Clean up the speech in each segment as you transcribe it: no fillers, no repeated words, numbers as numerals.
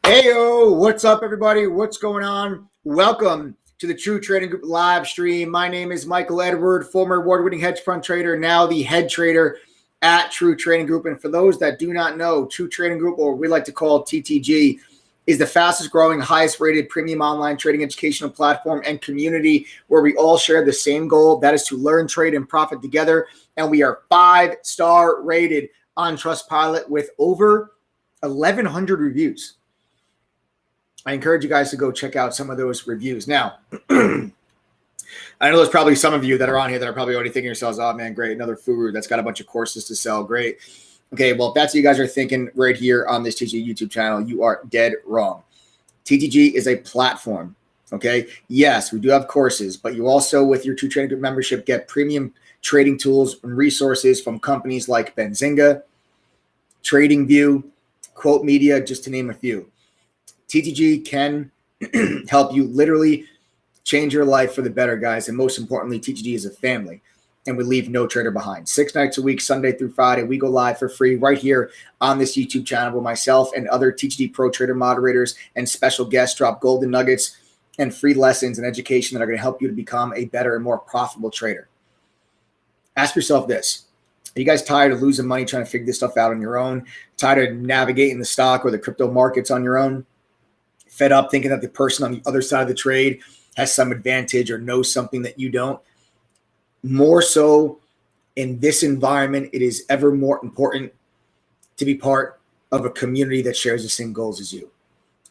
Heyo, what's up, everybody? What's going on? Welcome to the True Trading Group live stream. My name is Michael Edward, former award-winning hedge fund trader, now the head trader at True Trading Group. And for those that do not know, True Trading Group, or we like to call TTG, is the fastest growing, highest rated premium online trading educational platform and community where we all share the same goal. That is to learn, trade, and profit together. And we are 5-star rated on Trustpilot with over 1,100 reviews. I encourage you guys to go check out some of those reviews. Now, I know there's probably some of you that are on here that are probably already thinking to yourselves, oh man, great, another Furu that's got a bunch of courses to sell. Great. Okay, well, if that's what you guys are thinking right here on this TTG YouTube channel, you are dead wrong. TTG is a platform, okay? Yes, we do have courses, but you also, with your True Trading Group membership, get premium trading tools and resources from companies like Benzinga, TradingView, Quote Media, just to name a few. TTG can help you literally change your life for the better, guys. And most importantly, TTG is a family, and we leave no trader behind. 6 nights a week, Sunday through Friday, we go live for free right here on this YouTube channel where myself and other TTG Pro Trader moderators and special guests drop golden nuggets and free lessons and education that are going to help you to become a better and more profitable trader. Ask yourself this. Are you guys tired of losing money trying to figure this stuff out on your own? Tired of navigating the stock or the crypto markets on your own? Fed up thinking that the person on the other side of the trade has some advantage or knows something that you don't? More so in this environment, it is ever more important to be part of a community that shares the same goals as you.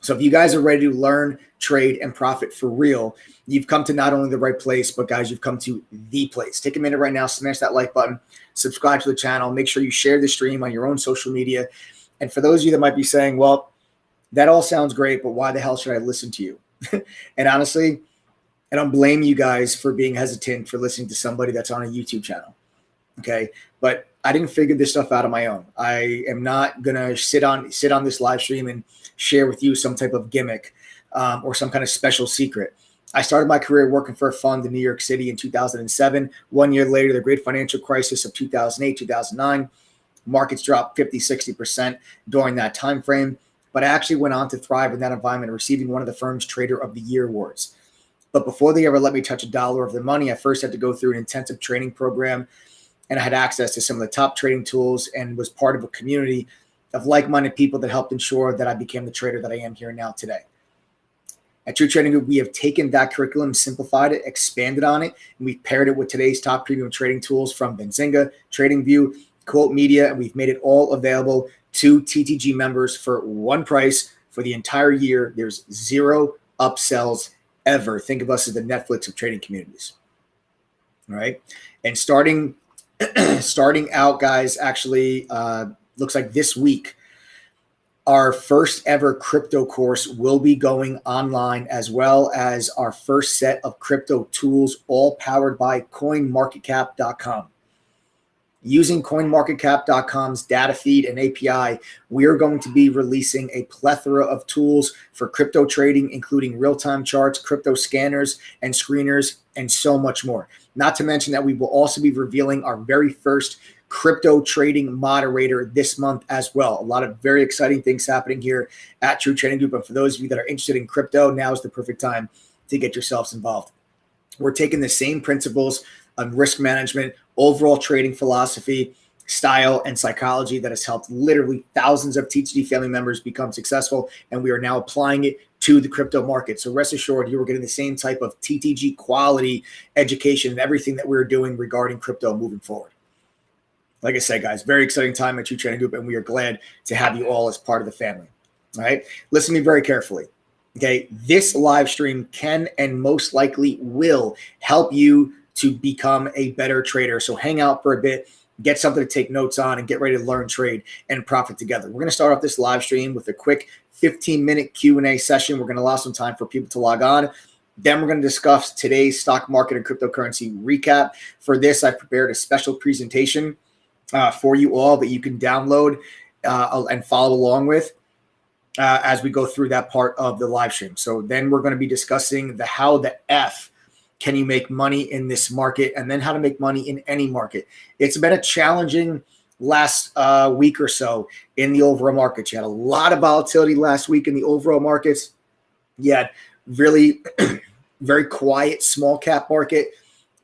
So if you guys are ready to learn, trade, and profit for real, you've come to not only the right place, but guys, you've come to the place. Take a minute right now, smash that like button, subscribe to the channel, make sure you share the stream on your own social media. And for those of you that might be saying, well, that all sounds great, but why the hell should I listen to you? And honestly, I don't blame you guys for being hesitant for listening to somebody that's on a YouTube channel, okay? But I didn't figure this stuff out on my own. I am not gonna sit on this live stream and share with you some type of gimmick or some kind of special secret. I started my career working for a fund in New York City in 2007. 1 year later, the great financial crisis of 2008, 2009, markets dropped 50, 60% during that time frame. But I actually went on to thrive in that environment, receiving one of the firm's Trader of the Year awards. But before they ever let me touch a dollar of their money, I first had to go through an intensive training program, and I had access to some of the top trading tools and was part of a community of like-minded people that helped ensure that I became the trader that I am here now today. At True Trading Group, we have taken that curriculum, simplified it, expanded on it, and we've paired it with today's top premium trading tools from Benzinga, TradingView, Quote Media, and we've made it all available to TTG members for one price for the entire year. There's zero upsells ever. Think of us as the Netflix of trading communities. All right. And starting out, guys, actually looks like this week, our first ever crypto course will be going online, as well as our first set of crypto tools, all powered by coinmarketcap.com. Using coinmarketcap.com's data feed and API, we are going to be releasing a plethora of tools for crypto trading, including real-time charts, crypto scanners and screeners, and so much more. Not to mention that we will also be revealing our very first crypto trading moderator this month as well. A lot of very exciting things happening here at True Trading Group. And for those of you that are interested in crypto, now is the perfect time to get yourselves involved. We're taking the same principles on risk management, overall trading philosophy, style, and psychology that has helped literally thousands of TTG family members become successful, and we are now applying it to the crypto market. So rest assured, you are getting the same type of TTG quality education and everything that we're doing regarding crypto moving forward. Like I said, guys, very exciting time at True Trading Group, and we are glad to have you all as part of the family. All right, listen to me very carefully. Okay, this live stream can and most likely will help you to become a better trader. So hang out for a bit, get something to take notes on, and get ready to learn, trade, and profit together. We're going to start off this live stream with a quick 15-minute Q&A session. We're going to allow some time for people to log on. Then we're going to discuss today's stock market and cryptocurrency recap. For this, I've prepared a special presentation for you all that you can download and follow along with as we go through that part of the live stream. So then we're going to be discussing the how the F can you make money in this market, and then how to make money in any market. It's been a challenging last week or so in the overall markets. You had a lot of volatility last week in the overall markets. You had really very quiet small cap market.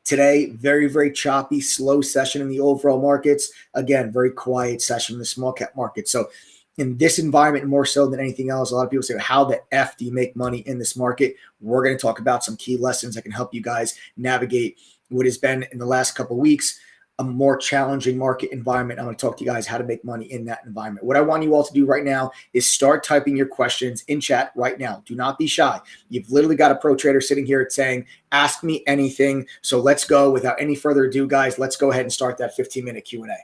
Today, very, very choppy, slow session in the overall markets. Again, very quiet session in the small cap market. So in this environment, more so than anything else, a lot of people say, how the F do you make money in this market? We're going to talk about some key lessons that can help you guys navigate what has been in the last couple of weeks a more challenging market environment. I'm going to talk to you guys how to make money in that environment. What I want you all to do right now is start typing your questions in chat right now. Do not be shy. You've literally got a pro trader sitting here saying, ask me anything. So let's go. Without any further ado, guys, let's go ahead and start that 15-minute Q&A.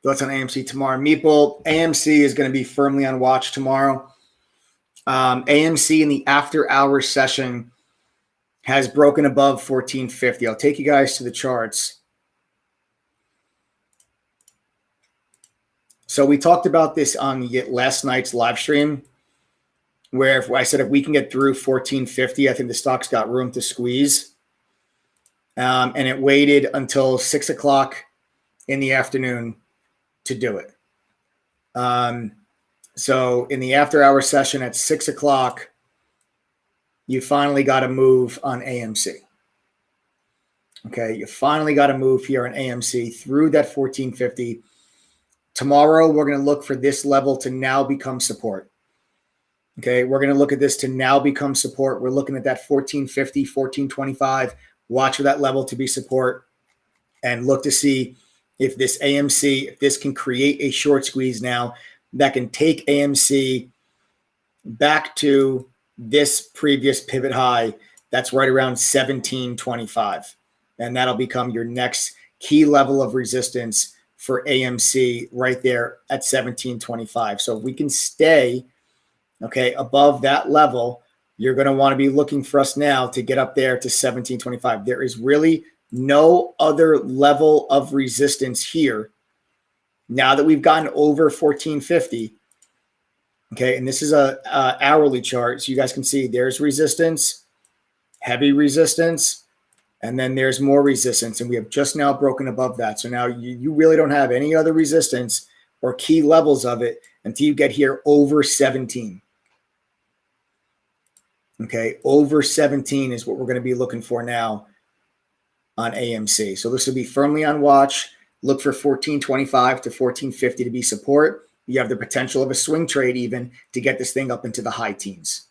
Thoughts on AMC tomorrow? Meeple, AMC is going to be firmly on watch tomorrow. AMC in the after hours session has broken above 1450. I'll take you guys to the charts. So we talked about this on last night's live stream, where if I said if we can get through 1450, I think the stock's got room to squeeze. And it waited until 6 o'clock in the afternoon to do it. So in the after hour session at 6 o'clock, you finally got to move on AMC. Okay, you finally got to move here on AMC through that 1450. Tomorrow, we're going to look for this level to now become support. Okay, we're going to look at this to now become support. We're looking at that 1450, 1425. Watch for that level to be support and look to see if this AMC, if this can create a short squeeze now that can take AMC back to this previous pivot high that's right around 1725. And that'll become your next key level of resistance for AMC right there at 1725. So if we can stay, okay, above that level, you're going to want to be looking for us now to get up there to 1725. There is really no other level of resistance here now that we've gotten over 1450. Okay, and this is a hourly chart, so you guys can see there's resistance, heavy resistance, and then there's more resistance, and we have just now broken above that. So now you really don't have any other resistance or key levels of it until you get here over 17. Okay, over 17 is what we're going to be looking for now on AMC. So this will be firmly on watch. Look for 1425 to 1450 to be support. You have the potential of a swing trade even to get this thing up into the high teens.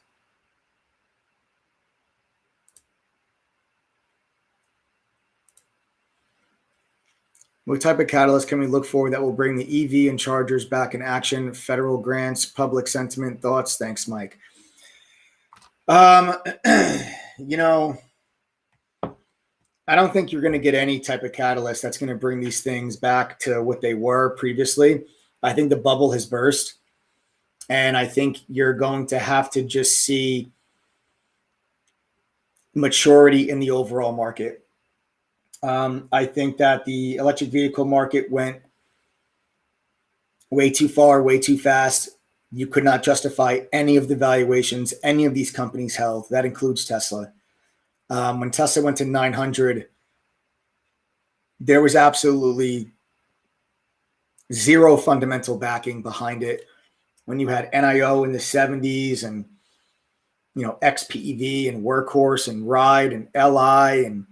What type of catalyst can we look for that will bring the EV and chargers back in action? Federal grants, public sentiment, thoughts? Thanks, Mike. You know, I don't think you're going to get any type of catalyst that's going to bring these things back to what they were previously. I think the bubble has burst, and I think you're going to have to just see maturity in the overall market. I think that the electric vehicle market went way too far, way too fast. You could not justify any of the valuations any of these companies held. That includes Tesla. When Tesla went to 900, there was absolutely zero fundamental backing behind it. When you had NIO in the 70s and, you know, XPEV and Workhorse and Ride and LI and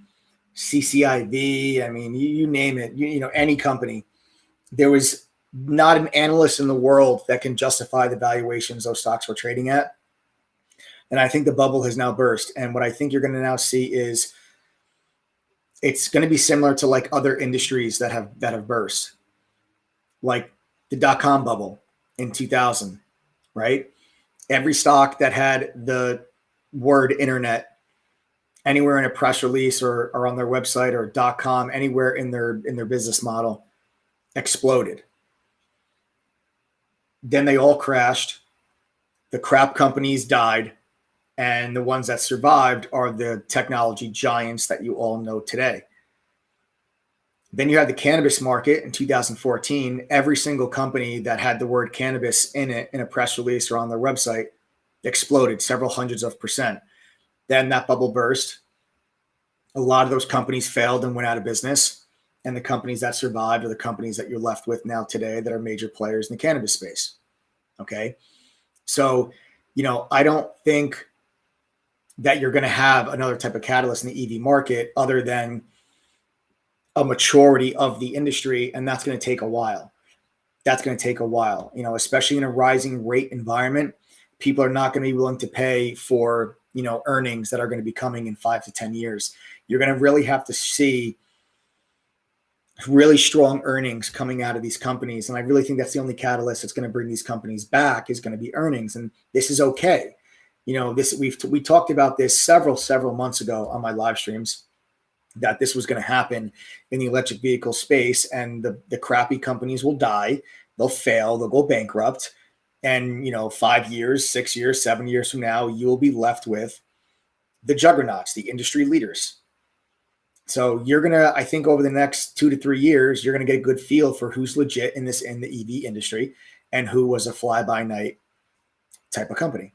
CCIV, I mean, you name it, you know, any company, there was not an analyst in the world that can justify the valuations those stocks were trading at. And I think the bubble has now burst. And what I think you're going to now see is it's going to be similar to like other industries that have burst, like the dot-com bubble in 2000, right? Every stock that had the word internet anywhere in a press release or on their website or .com, anywhere in their business model, exploded. Then they all crashed. The crap companies died. And the ones that survived are the technology giants that you all know today. Then you had the cannabis market in 2014. Every single company that had the word cannabis in it in a press release or on their website exploded several hundreds of percent. Then that bubble burst. A lot of those companies failed and went out of business. And the companies that survived are the companies that you're left with now today that are major players in the cannabis space. Okay. So, I don't think that you're going to have another type of catalyst in the EV market other than a maturity of the industry. And that's going to take a while. Especially in a rising rate environment. People are not going to be willing to pay for, earnings that are going to be coming in 5 to 10 years. You're going to really have to see really strong earnings coming out of these companies. And I really think that's the only catalyst that's going to bring these companies back is going to be earnings. And this is okay. We talked about this several months ago on my live streams that this was going to happen in the electric vehicle space, and the crappy companies will die. They'll fail. They'll go bankrupt. And, 5 years, 6 years, 7 years from now, you will be left with the juggernauts, the industry leaders. So you're going to, I think over the next 2 to 3 years, you're going to get a good feel for who's legit in the EV industry and who was a fly by night type of company.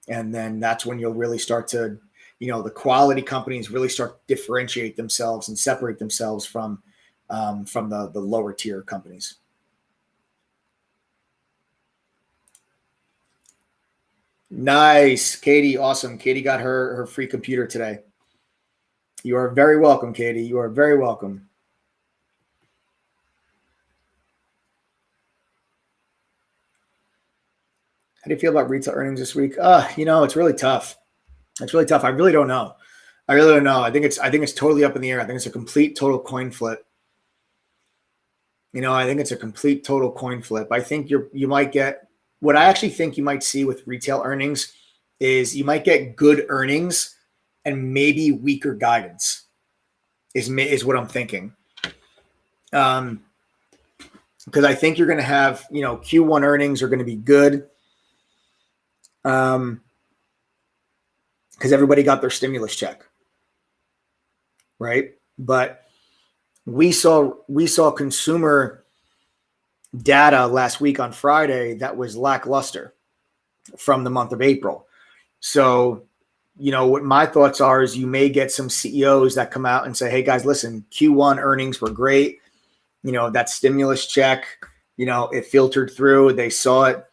And then that's when you'll really start to, the quality companies really start to differentiate themselves and separate themselves from the lower tier companies. Nice. Katie, awesome. Katie got her free computer today. You are very welcome, Katie. You are very welcome. How do you feel about retail earnings this week? It's really tough. It's really tough. I really don't know. I think it's totally up in the air. I think it's a complete total coin flip. I think it's a complete total coin flip. I think you might get what I actually think you might see with retail earnings is you might get good earnings and maybe weaker guidance is what I'm thinking. Because I think you're going to have, Q1 earnings are going to be good. Because everybody got their stimulus check, right? But we saw consumer data last week on Friday that was lackluster from the month of April. So, what my thoughts are is you may get some CEOs that come out and say, hey guys, listen, Q1 earnings were great. That stimulus check, it filtered through, they saw it.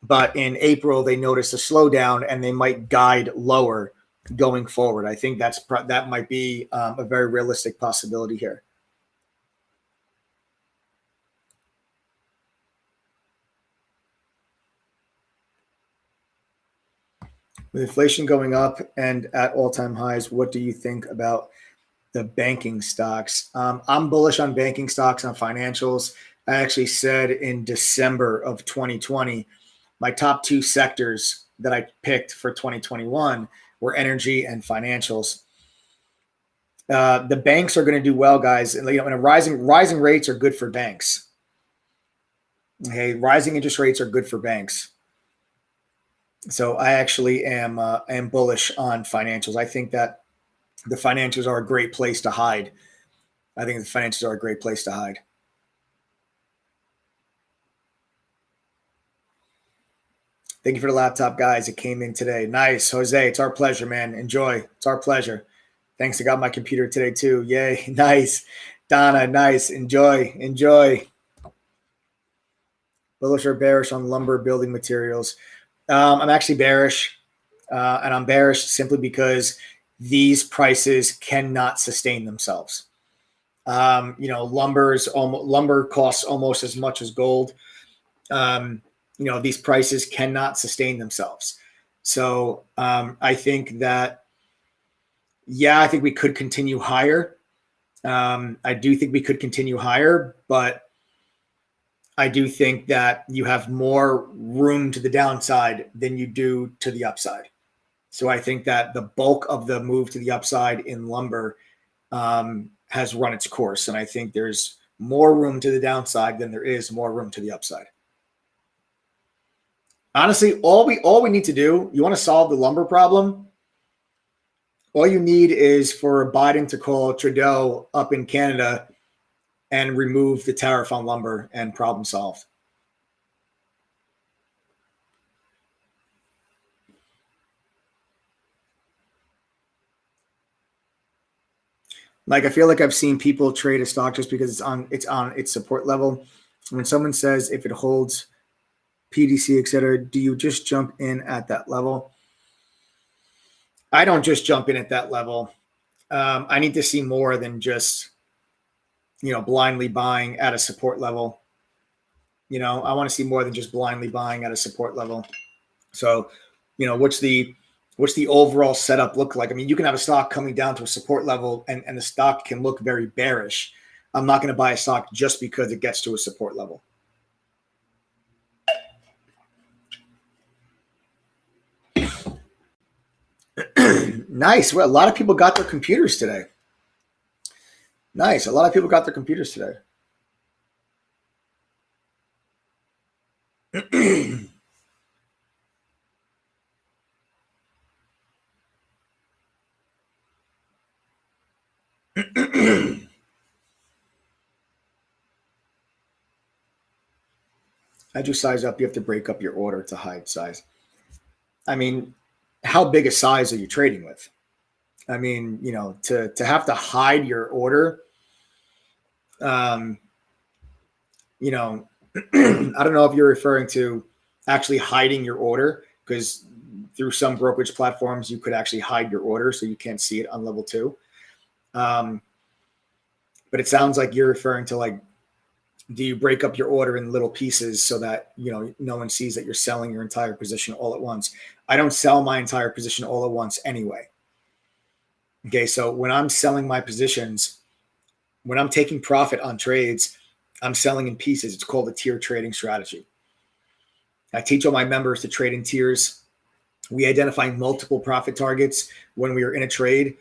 But in April, they noticed a slowdown and they might guide lower going forward. I think that might be a very realistic possibility here. With inflation going up and at all-time highs, what do you think about the banking stocks? I'm bullish on banking stocks, on financials. I actually said in December of 2020, my top 2 sectors that I picked for 2021 were energy and financials. The banks are going to do well, guys. And rising rates are good for banks. Okay, rising interest rates are good for banks. So I actually am bullish on financials. I think that the financials are a great place to hide. Thank you for the laptop, guys. It came in today. Nice, Jose. It's our pleasure, man. Enjoy. It's our pleasure. Thanks. I got my computer today too. Yay. Nice. Donna, nice. Enjoy. Bullish or bearish on lumber building materials? I'm actually bearish, and I'm bearish simply because these prices cannot sustain themselves. Lumber costs almost as much as gold. These prices cannot sustain themselves. So I think that, I think we could continue higher. I do think we could continue higher, but I do think that you have more room to the downside than you do to the upside. So I think that the bulk of the move to the upside in lumber has run its course. And I think there's more room to the downside than there is more room to the upside. Honestly, all we need to do, you want to solve the lumber problem, all you need is for Biden to call Trudeau up in Canada and remove the tariff on lumber, and problem solved. Like, I feel like I've seen people trade a stock just because it's on its support level. When someone says if it holds PDC, et cetera, do you just jump in at that level? I don't just jump in at that level. I need to see more than just, blindly buying at a support level. I want to see more than just blindly buying at a support level. So, what's the overall setup look like? I mean, you can have a stock coming down to a support level and the stock can look very bearish. I'm not going to buy a stock just because it gets to a support level. Nice. Well, a lot of people got their computers today. Nice. A lot of people got their computers today. As you size up, you have to break up your order to hide size. I mean, how big a size are you trading with? I mean, to have to hide your order, I don't know if you're referring to actually hiding your order, because through some brokerage platforms, you could actually hide your order so you can't see it on level 2. But it sounds like you're referring to, like, do you break up your order in little pieces so that, no one sees that you're selling your entire position all at once? I don't sell my entire position all at once anyway. Okay, so when I'm selling my positions, when I'm taking profit on trades, I'm selling in pieces. It's called a tier trading strategy. I teach all my members to trade in tiers. We identify multiple profit targets when we are in a trade.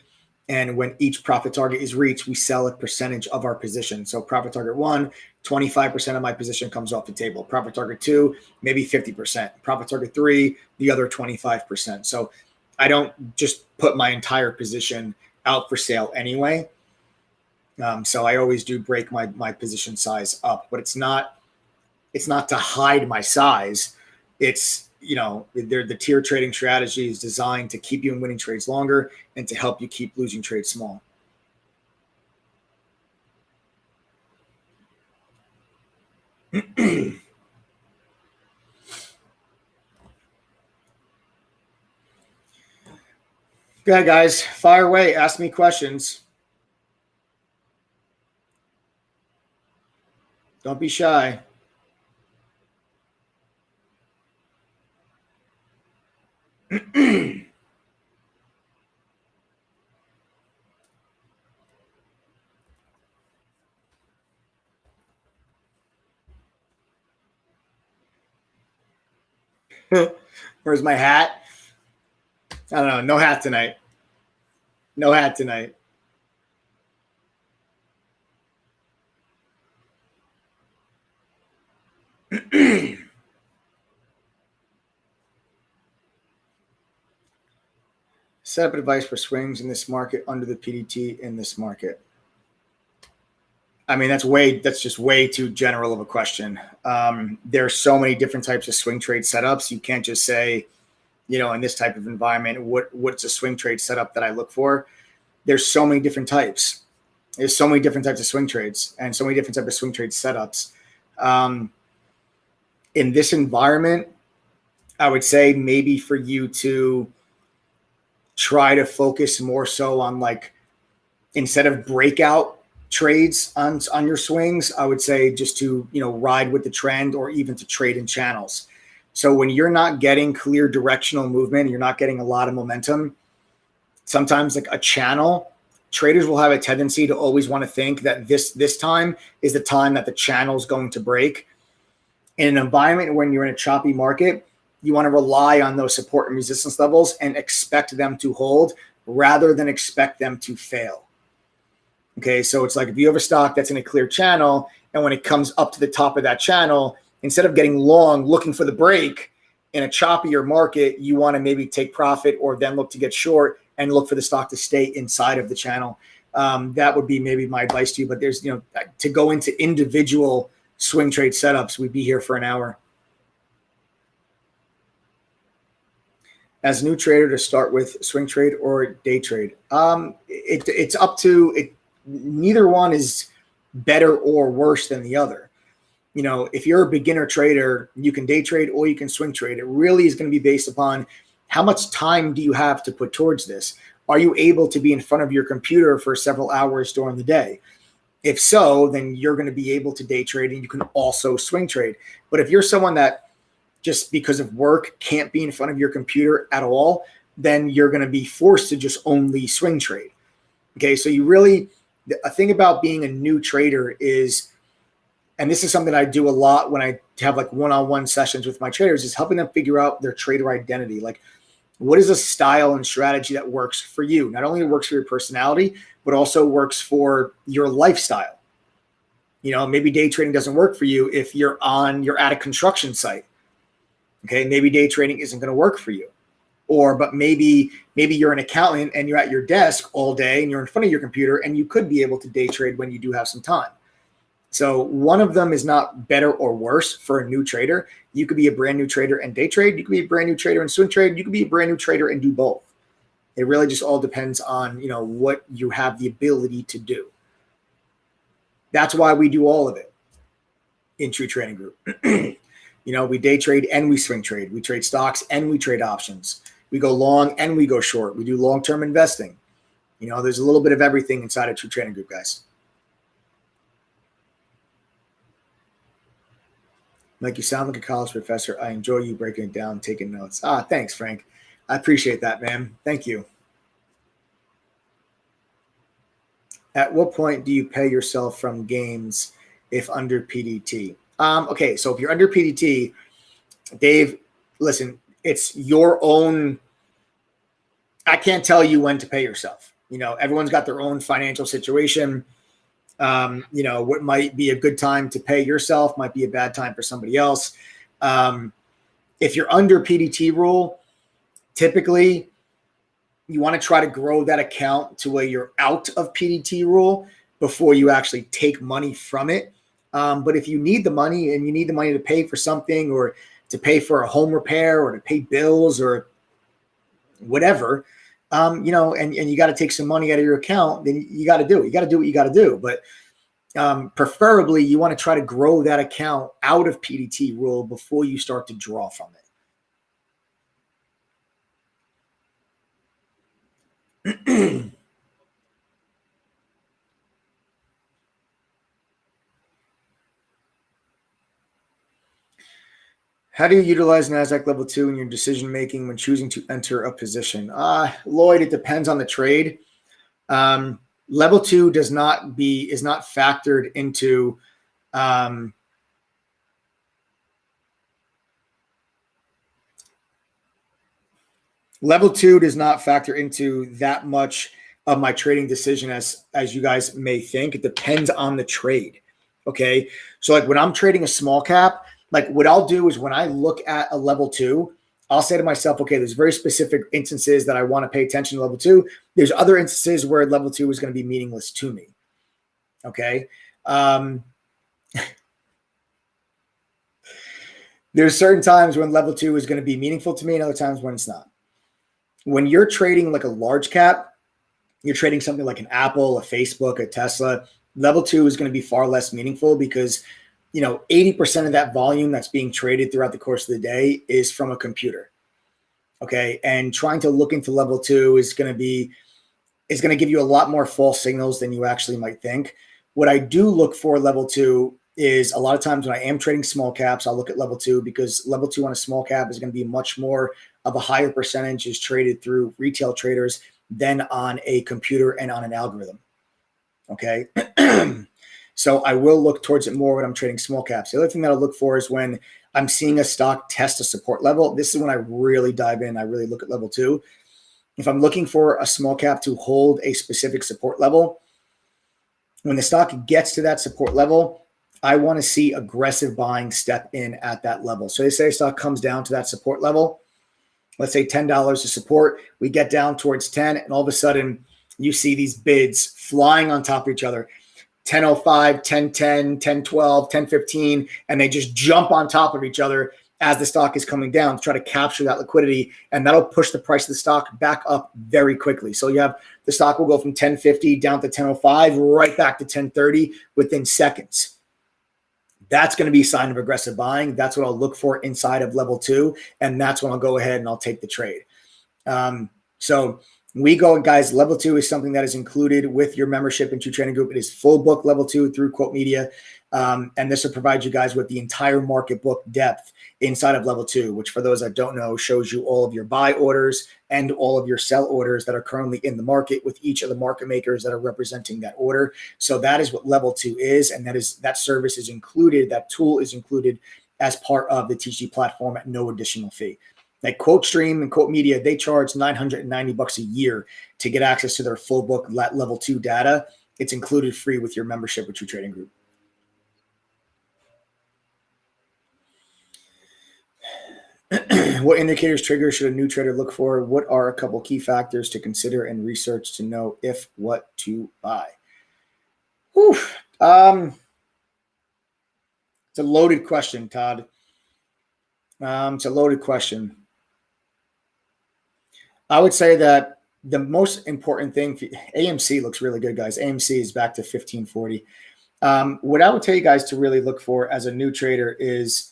And when each profit target is reached, we sell a percentage of our position. So profit target 1, 25% of my position comes off the table. Profit target 2, maybe 50%. Profit target 3, the other 25%. So I don't just put my entire position out for sale anyway. So I always do break my position size up, but it's not to hide my size. It's, the tier trading strategy is designed to keep you in winning trades longer and to help you keep losing trades small. Go ahead, guys. Fire away. Ask me questions. Don't be shy. Where's my hat? I don't know. No hat tonight. No hat tonight. Set up advice for swings in this market under the PDT in this market. I mean, that's just way too general of a question. There's so many different types of swing trade setups. You can't just say, in this type of environment, what's a swing trade setup that I look for? There's so many different types. There's so many different types of swing trades and so many different types of swing trade setups. In this environment, I would say maybe for you to try to focus more so on, like, instead of breakout trades on your swings, I would say just to, ride with the trend or even to trade in channels. So when you're not getting clear directional movement, you're not getting a lot of momentum, sometimes, like a channel, traders will have a tendency to always want to think that this time is the time that the channel is going to break. In an environment when you're in a choppy market, you want to rely on those support and resistance levels and expect them to hold rather than expect them to fail. Okay, so it's like if you have a stock that's in a clear channel, and when it comes up to the top of that channel, instead of getting long looking for the break, In a choppier market, you want to maybe take profit or then look to get short and look for the stock to stay inside of the channel. That would be maybe my advice to you. But there's, to go into individual swing trade setups, we'd be here for an hour. As a new trader, to start with swing trade or day trade, it's up to it. Neither one is better or worse than the other. If you're a beginner trader, you can day trade or you can swing trade. It really is going to be based upon how much time do you have to put towards this. Are you able to be in front of your computer for several hours during the day? If so, then you're going to be able to day trade and you can also swing trade. But if you're someone that just because of work can't be in front of your computer at all, then you're going to be forced to just only swing trade. Okay, so a thing about being a new trader is, and this is something I do a lot when I have like one-on-one sessions with my traders, is helping them figure out their trader identity. Like, what is a style and strategy that works for you? Not only works for your personality, but also works for your lifestyle. Maybe day trading doesn't work for you if you're at a construction site. Okay, maybe day trading isn't going to work for you. But maybe you're an accountant and you're at your desk all day and you're in front of your computer and you could be able to day trade when you do have some time. So one of them is not better or worse for a new trader. You could be a brand new trader and day trade. You could be a brand new trader and swing trade. You could be a brand new trader and do both. It really just all depends on, what you have the ability to do. That's why we do all of it in True Trading Group. We day trade and we swing trade. We trade stocks and we trade options. We go long and we go short. We do long-term investing. There's a little bit of everything inside of True Trading Group, guys. Mike, you sound like a college professor. I enjoy you breaking it down, taking notes. Thanks, Frank. I appreciate that, man. Thank you. At what point do you pay yourself from games if under PDT? Okay, so if you're under PDT, Dave, listen, it's your own. I can't tell you when to pay yourself. Everyone's got their own financial situation. What might be a good time to pay yourself might be a bad time for somebody else. If you're under PDT rule, typically you want to try to grow that account to where you're out of PDT rule before you actually take money from it. But if you need the money and you need the money to pay for something or to pay for a home repair or to pay bills or whatever, and you got to take some money out of your account, then you got to do it. You got to do what you got to do. But preferably you want to try to grow that account out of PDT rule before you start to draw from it. How do you utilize NASDAQ level 2 in your decision making when choosing to enter a position? Lloyd, it depends on the trade. Level 2 is not factored into level 2 does not factor into that much of my trading decision as you guys may think. It depends on the trade. Okay, so like when I'm trading a small cap, like what I'll do is when I look at a level 2, I'll say to myself, okay, there's very specific instances that I want to pay attention to level 2. There's other instances where level 2 is going to be meaningless to me. Okay. There's certain times when level 2 is going to be meaningful to me and other times when it's not. When you're trading like a large cap, you're trading something like an Apple, a Facebook, a Tesla, level 2 is going to be far less meaningful because 80% of that volume that's being traded throughout the course of the day is from a computer. Okay. And trying to look into level 2 is going to give you a lot more false signals than you actually might think. What I do look for level 2 is a lot of times when I am trading small caps, I'll look at level 2 because level 2 on a small cap is going to be much more of a higher percentage is traded through retail traders than on a computer and on an algorithm. Okay. So I will look towards it more when I'm trading small caps. The other thing that I'll look for is when I'm seeing a stock test a support level. This is when I really dive in. I really look at level 2. If I'm looking for a small cap to hold a specific support level, when the stock gets to that support level, I want to see aggressive buying step in at that level. So they say stock comes down to that support level. Let's say $10 to support. We get down towards 10, and all of a sudden you see these bids flying on top of each other. 10.05, 10.10, 10.12, 10.15, and they just jump on top of each other as the stock is coming down to try to capture that liquidity, and that'll push the price of the stock back up very quickly. So you have the stock will go from 10.50 down to 10.05, right back to 10.30 within seconds. That's going to be a sign of aggressive buying. That's what I'll look for inside of level 2, and that's when I'll go ahead and I'll take the trade. So we go, guys, level 2 is something that is included with your membership in True Trading Group. It is full book level 2 through Quote Media. And this will provide you guys with the entire market book depth inside of level 2, which for those that don't know, shows you all of your buy orders and all of your sell orders that are currently in the market with each of the market makers that are representing that order. So that is what level 2 is. And that service is included. That tool is included as part of the TG platform at no additional fee. Like Quote Stream and Quote Media, they charge $990 a year to get access to their full book level 2 data. It's included free with your membership with True Trading Group. What indicators, triggers should a new trader look for? What are a couple key factors to consider and research to know if what to buy? It's a loaded question, Todd. It's a loaded question. I would say that the most important thing, AMC looks really good, guys. AMC is back to 1540. What I would tell you guys to really look for as a new trader is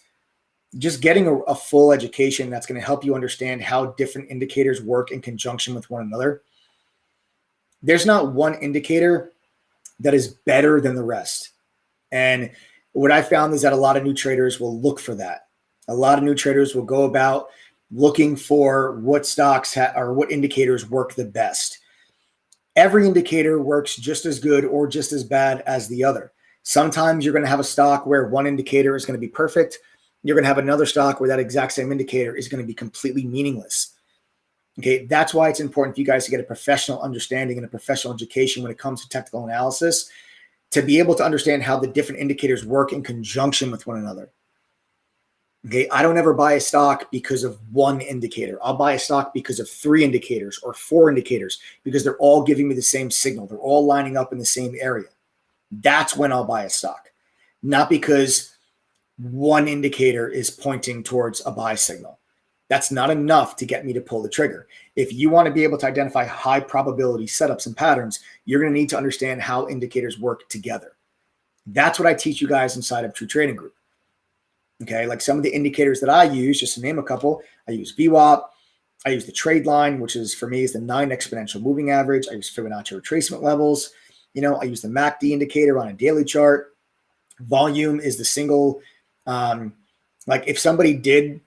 just getting a full education that's going to help you understand how different indicators work in conjunction with one another. There's not one indicator that is better than the rest. And what I found is that a lot of new traders will look for that. A lot of new traders will go about looking for what stocks or what indicators work the best. Every indicator works just as good or just as bad as the other. Sometimes you're going to have a stock where one indicator is going to be perfect. You're going to have another stock where that exact same indicator is going to be completely meaningless. Okay, that's why it's important for you guys to get a professional understanding and a professional education when it comes to technical analysis, to be able to understand how the different indicators work in conjunction with one another. Okay, I don't ever buy a stock because of one indicator. I'll buy a stock because of 3 indicators or 4 indicators, because they're all giving me the same signal. They're all lining up in the same area. That's when I'll buy a stock, not because one indicator is pointing towards a buy signal. That's not enough to get me to pull the trigger. If you want to be able to identify high probability setups and patterns, you're going to need to understand how indicators work together. That's what I teach you guys inside of True Trading Group. Okay, like some of the indicators that I use, just to name a couple, I use VWAP, I use the trade line, which is for me is the 9 exponential moving average. I use Fibonacci retracement levels. I use the MACD indicator on a daily chart. Volume is the single. Like if somebody did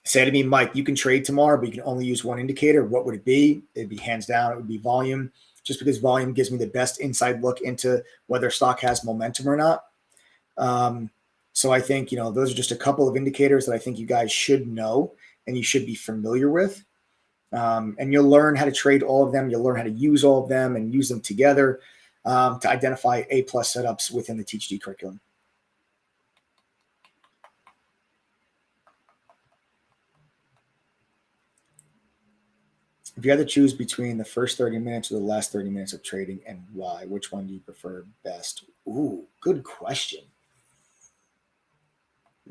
say to me, Mike, you can trade tomorrow, but you can only use one indicator, what would it be? It'd be hands down, it would be volume, just because volume gives me the best inside look into whether stock has momentum or not. So I think, those are just a couple of indicators that I think you guys should know and you should be familiar with. And you'll learn how to trade all of them. You'll learn how to use all of them and use them together to identify A+ setups within the THD curriculum. If you had to choose between the first 30 minutes or the last 30 minutes of trading and why, which one do you prefer best? Ooh, good question.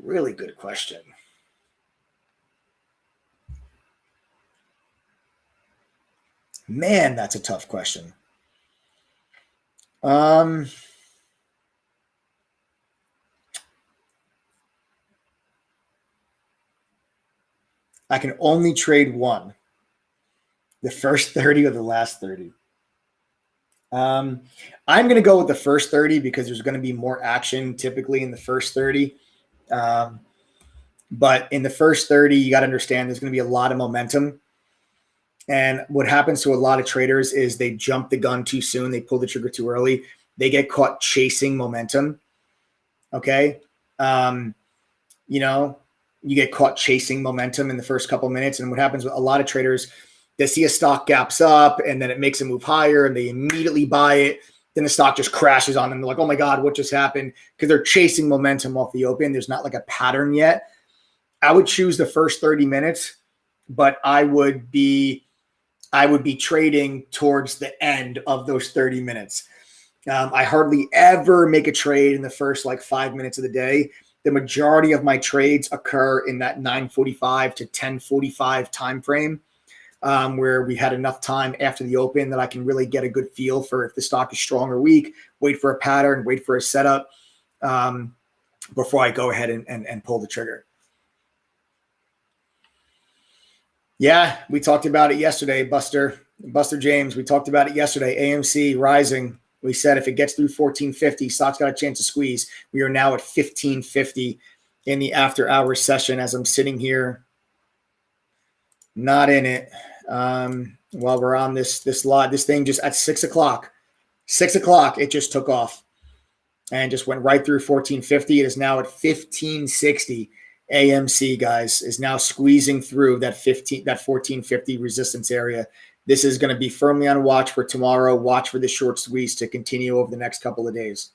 Really good question. Man, that's a tough question. I can only trade one. The first 30 or the last 30. I'm going to go with the first 30 because there's going to be more action typically in the first 30. But in the first 30, you got to understand there's going to be a lot of momentum. And what happens to a lot of traders is they jump the gun too soon. They pull the trigger too early. They get caught chasing momentum. Okay. You get caught chasing momentum in the first couple minutes. And what happens with a lot of traders, they see a stock gaps up and then it makes a move higher and they immediately buy it. then the stock just crashes on them. They're like, oh my God, what just happened? Because they're chasing momentum off the open. There's not like a pattern yet. I would choose the first 30 minutes, but I would be trading towards the end of those 30 minutes. I hardly ever make a trade in the first like 5 minutes of the day. The majority of my trades occur in that 9:45 to 10:45 time frame, where we had enough time after the open that I can really get a good feel for if the stock is strong or weak, wait for a pattern, wait for a setup before I go ahead and pull the trigger. Yeah, we talked about it yesterday, Buster James. We talked about it yesterday. AMC rising. We said if it gets through 1450, stock's got a chance to squeeze. We are now at 1550 in the after hours session as I'm sitting here, not in it. While we're on this live, this thing just at 6 o'clock, it just took off and just went right through 1450. It is now at 1560. AMC, guys, is now squeezing through that 1450 resistance area. This is going to be firmly on watch for tomorrow. Watch for the short squeeze to continue over the next couple of days.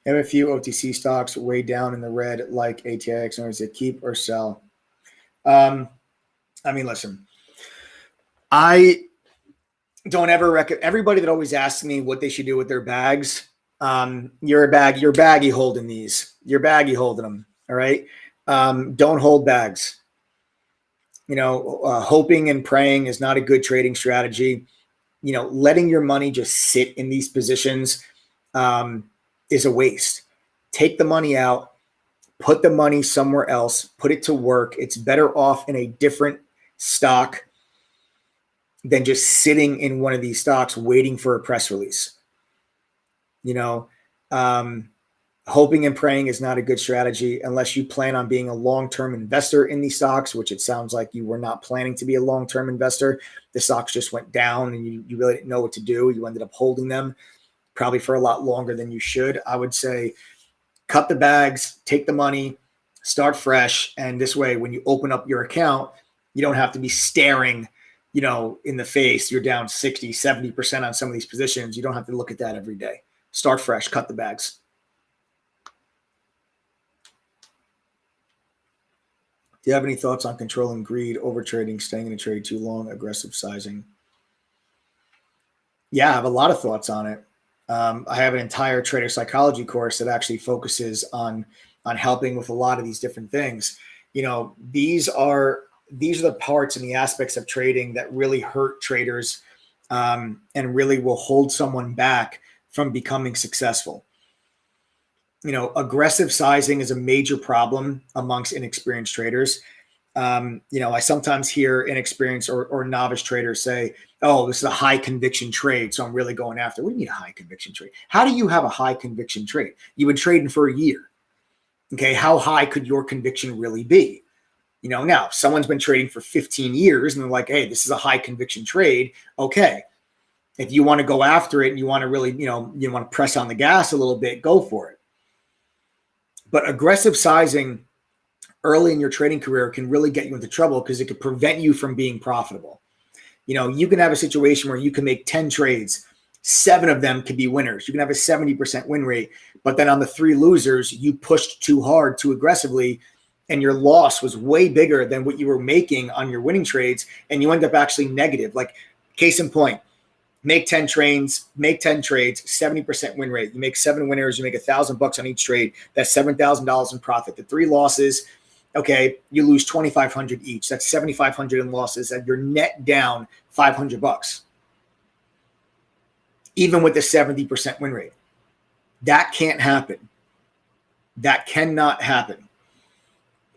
I have a few OTC stocks way down in the red, like ATX, or is it keep or sell? I mean, listen, I don't ever recommend everybody that always asks me what they should do with their bags. You're baggy holding these. You're baggy holding them. All right. Don't hold bags. Hoping and praying is not a good trading strategy. Letting your money just sit in these positions is a waste. Take the money out, put the money somewhere else, put it to work. It's better off in a different stock than just sitting in one of these stocks waiting for a press release. Hoping and praying is not a good strategy unless you plan on being a long-term investor in these stocks, which it sounds like you were not planning to be a long-term investor. The stocks just went down and you really didn't know what to do. You ended up holding them probably for a lot longer than you should. I would say cut the bags, take the money, start fresh. And this way, when you open up your account, you don't have to be staring in the face. You're down 60, 70% on some of these positions. You don't have to look at that every day. Start fresh, cut the bags. Do you have any thoughts on controlling greed, over trading, staying in a trade too long, aggressive sizing? Yeah, I have a lot of thoughts on it. I have an entire trader psychology course that actually focuses on helping with a lot of these different things. These are the parts and the aspects of trading that really hurt traders and really will hold someone back from becoming successful. Aggressive sizing is a major problem amongst inexperienced traders. I sometimes hear inexperienced or novice traders say, oh, this is a high conviction trade, so I'm really going after. What do you mean a high conviction trade? How do you have a high conviction trade? You've been trading for a year. Okay, how high could your conviction really be? Now someone's been trading for 15 years and they're like, hey, this is a high conviction trade. Okay. If you want to go after it and you want to really, you want to press on the gas a little bit, go for it. But aggressive sizing early in your trading career can really get you into trouble because it could prevent you from being profitable. You can have a situation where you can make 10 trades, 7 of them could be winners. You can have a 70% win rate, but then on the 3 losers, you pushed too hard, too aggressively, and your loss was way bigger than what you were making on your winning trades, and you end up actually negative. Like, case in point, make 10 trades, 70% win rate. You make 7 winners, you make $1,000 on each trade. That's $7,000 in profit. The 3 losses, okay, you lose $2,500 each. That's $7,500 in losses, and you're net down $500. Even with the 70% win rate. That can't happen. That cannot happen.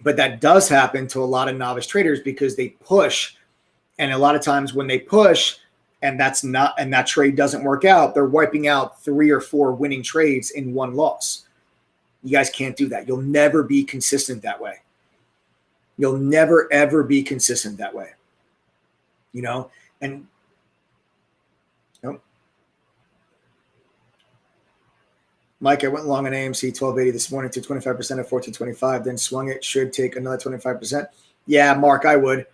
But that does happen to a lot of novice traders because they push. And a lot of times when they push and that trade doesn't work out, they're wiping out 3 or 4 winning trades in one loss. You guys can't do that. You'll never be consistent that way. You'll never, ever be consistent that way. And Mike, I went long on AMC 1280 this morning to 25% at 1425, then swung it. Should take another 25%. Yeah, Mark, I would.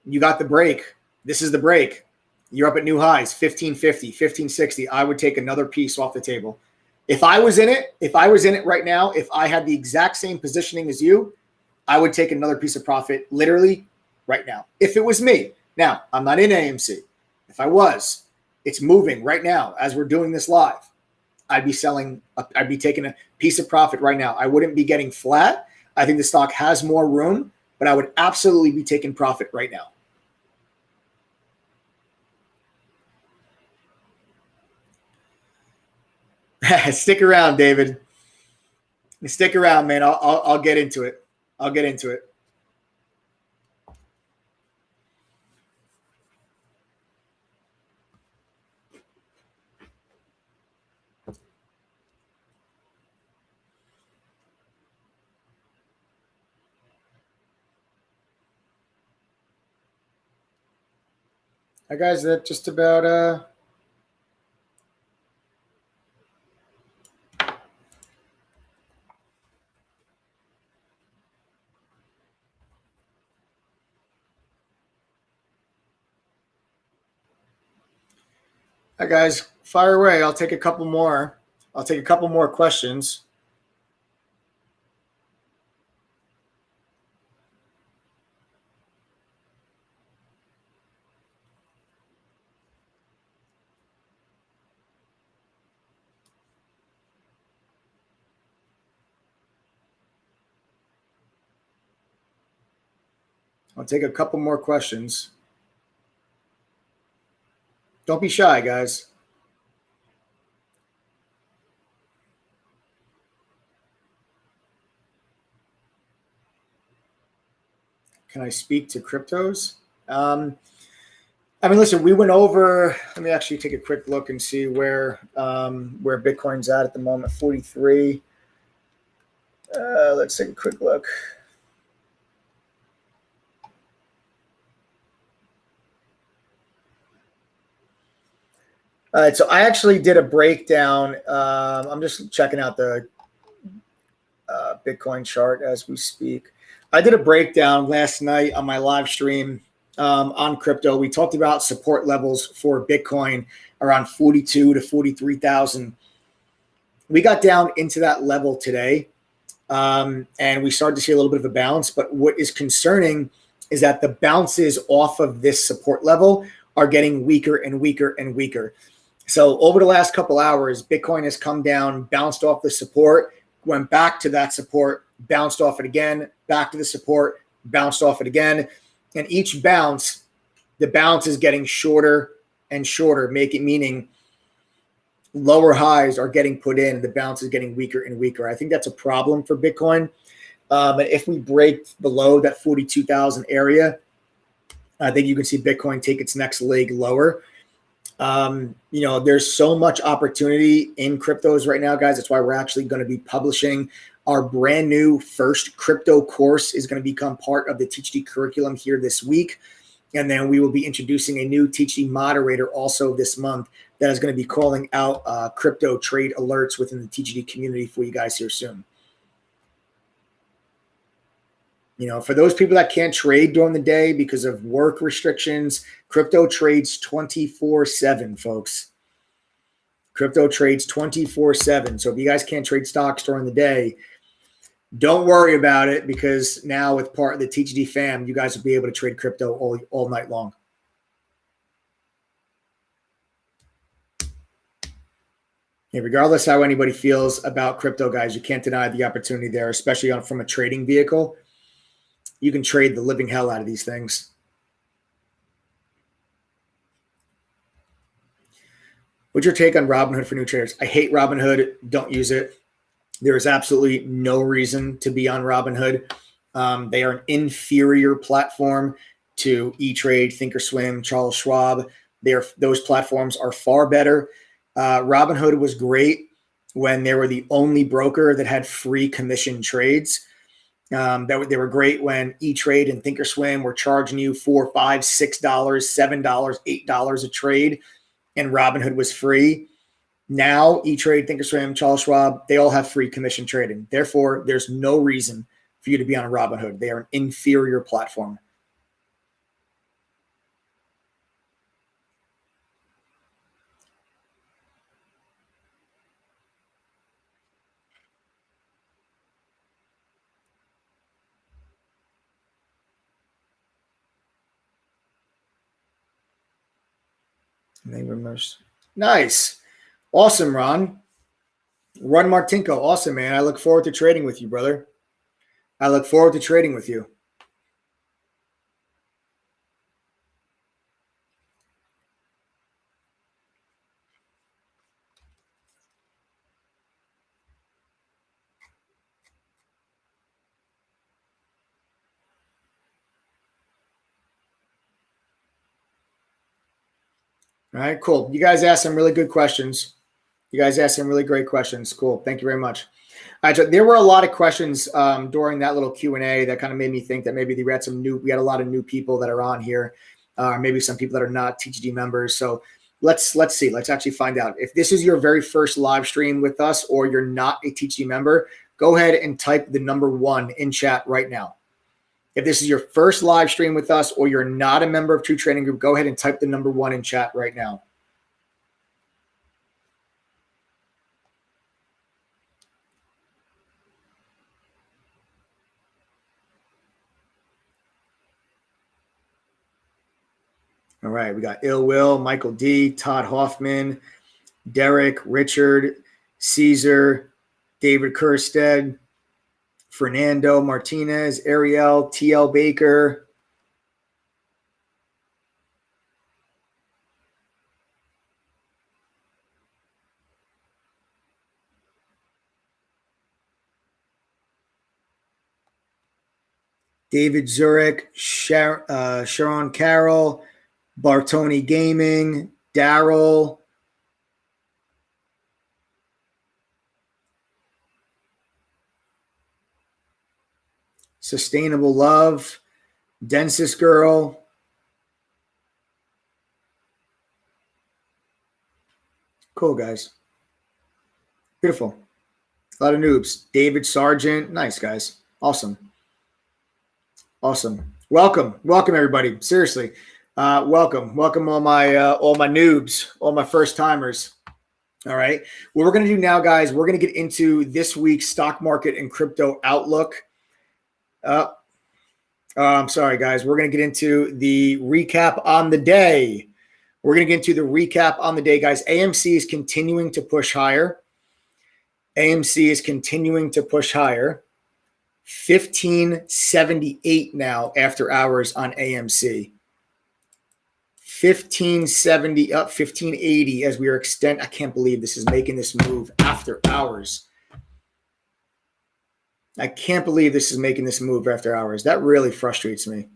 You got the break. This is the break. You're up at new highs, 1550, 1560. I would take another piece off the table. If I was in it right now, if I had the exact same positioning as you, I would take another piece of profit literally right now. If it was me. Now, I'm not in AMC. If I was, it's moving right now as we're doing this live. I'd be taking a piece of profit right now. I wouldn't be getting flat. I think the stock has more room, but I would absolutely be taking profit right now. Stick around, David. Stick around, man. I'll get into it. I'll get into it. Hi, guys. That just about Hi, guys. Fire away. I'll take a couple more. I'll take a couple more questions. I'll take a couple more questions. Don't be shy, guys. Can I speak to cryptos? Listen, we went over. Let me actually take a quick look and see where Bitcoin's at the moment. 43. Let's take a quick look. All right, so I actually did a breakdown. I'm just checking out the Bitcoin chart as we speak. I did a breakdown last night on my live stream on crypto. We talked about support levels for Bitcoin around 42 to 43,000. We got down into that level today, and we started to see a little bit of a bounce. But what is concerning is that the bounces off of this support level are getting weaker and weaker and weaker. So over the last couple hours, Bitcoin has come down, bounced off the support, went back to that support, bounced off it again, back to the support, bounced off it again. And each bounce, the bounce is getting shorter and shorter, meaning lower highs are getting put in, and the bounce is getting weaker and weaker. I think that's a problem for Bitcoin. If we break below that 42,000 area, I think you can see Bitcoin take its next leg lower. There's so much opportunity in cryptos right now, guys. That's why we're actually going to be publishing our brand new first crypto course is going to become part of the TeachD curriculum here this week. And then we will be introducing a new TeachD moderator also this month that is going to be calling out crypto trade alerts within the TeachD community for you guys here soon. For those people that can't trade during the day because of work restrictions, crypto trades 24/7, folks. Crypto trades 24/7. So if you guys can't trade stocks during the day, don't worry about it, because now with part of the TeachD fam, you guys will be able to trade crypto all night long. Yeah, regardless how anybody feels about crypto, guys, you can't deny the opportunity there, especially from a trading vehicle. You can trade the living hell out of these things. What's your take on Robinhood for new traders? I hate Robinhood. Don't use it. There is absolutely no reason to be on Robinhood. They are an inferior platform to E-Trade, Thinkorswim, Charles Schwab. Those platforms are far better. Robinhood was great when they were the only broker that had free commission trades. They were great when E-Trade and Thinkorswim were charging you $4, $5, $6, $7, $8 a trade, and Robinhood was free. Now, E-Trade, Thinkorswim, Charles Schwab, they all have free commission trading. Therefore, there's no reason for you to be on a Robinhood. They are an inferior platform. Nice. Awesome, Ron. Ron Martinko. Awesome, man. I look forward to trading with you, brother. I look forward to trading with you. All right, cool. You guys asked some really good questions. You guys asked some really great questions. Cool. Thank you very much. All right, so there were a lot of questions during that little Q&A that kind of made me think that maybe we had a lot of new people that are on here, maybe some people that are not TGD members. So let's see. Let's actually find out. If this is your very first live stream with us or you're not a TGD member, go ahead and type the number 1 in chat right now. If this is your first live stream with us or you're not a member of True Trading Group, go ahead and type the number 1 in chat right now. All right, we got Ill Will, Michael D, Todd Hoffman, Derek, Richard, Caesar, David Kerstead, Fernando Martinez, Ariel, TL Baker. David Zurich, Sharon Carroll, Bartoni Gaming, Daryl. Sustainable Love, Densest Girl. Cool, guys. Beautiful. A lot of noobs. David Sargent. Nice, guys. Awesome. Awesome. Welcome. Welcome, everybody. Seriously. Welcome. Welcome all my noobs, all my first timers. All right. What we're going to do now, guys, we're going to get into this week's stock market and crypto outlook. I'm sorry, guys. We're going to get into the recap on the day. We're going to get into the recap on the day, guys. AMC is continuing to push higher. AMC is continuing to push higher. 1578 now after hours on AMC. 1570 up 1580 as we are I can't believe this is making this move after hours. I can't believe this is making this move after hours. That really frustrates me.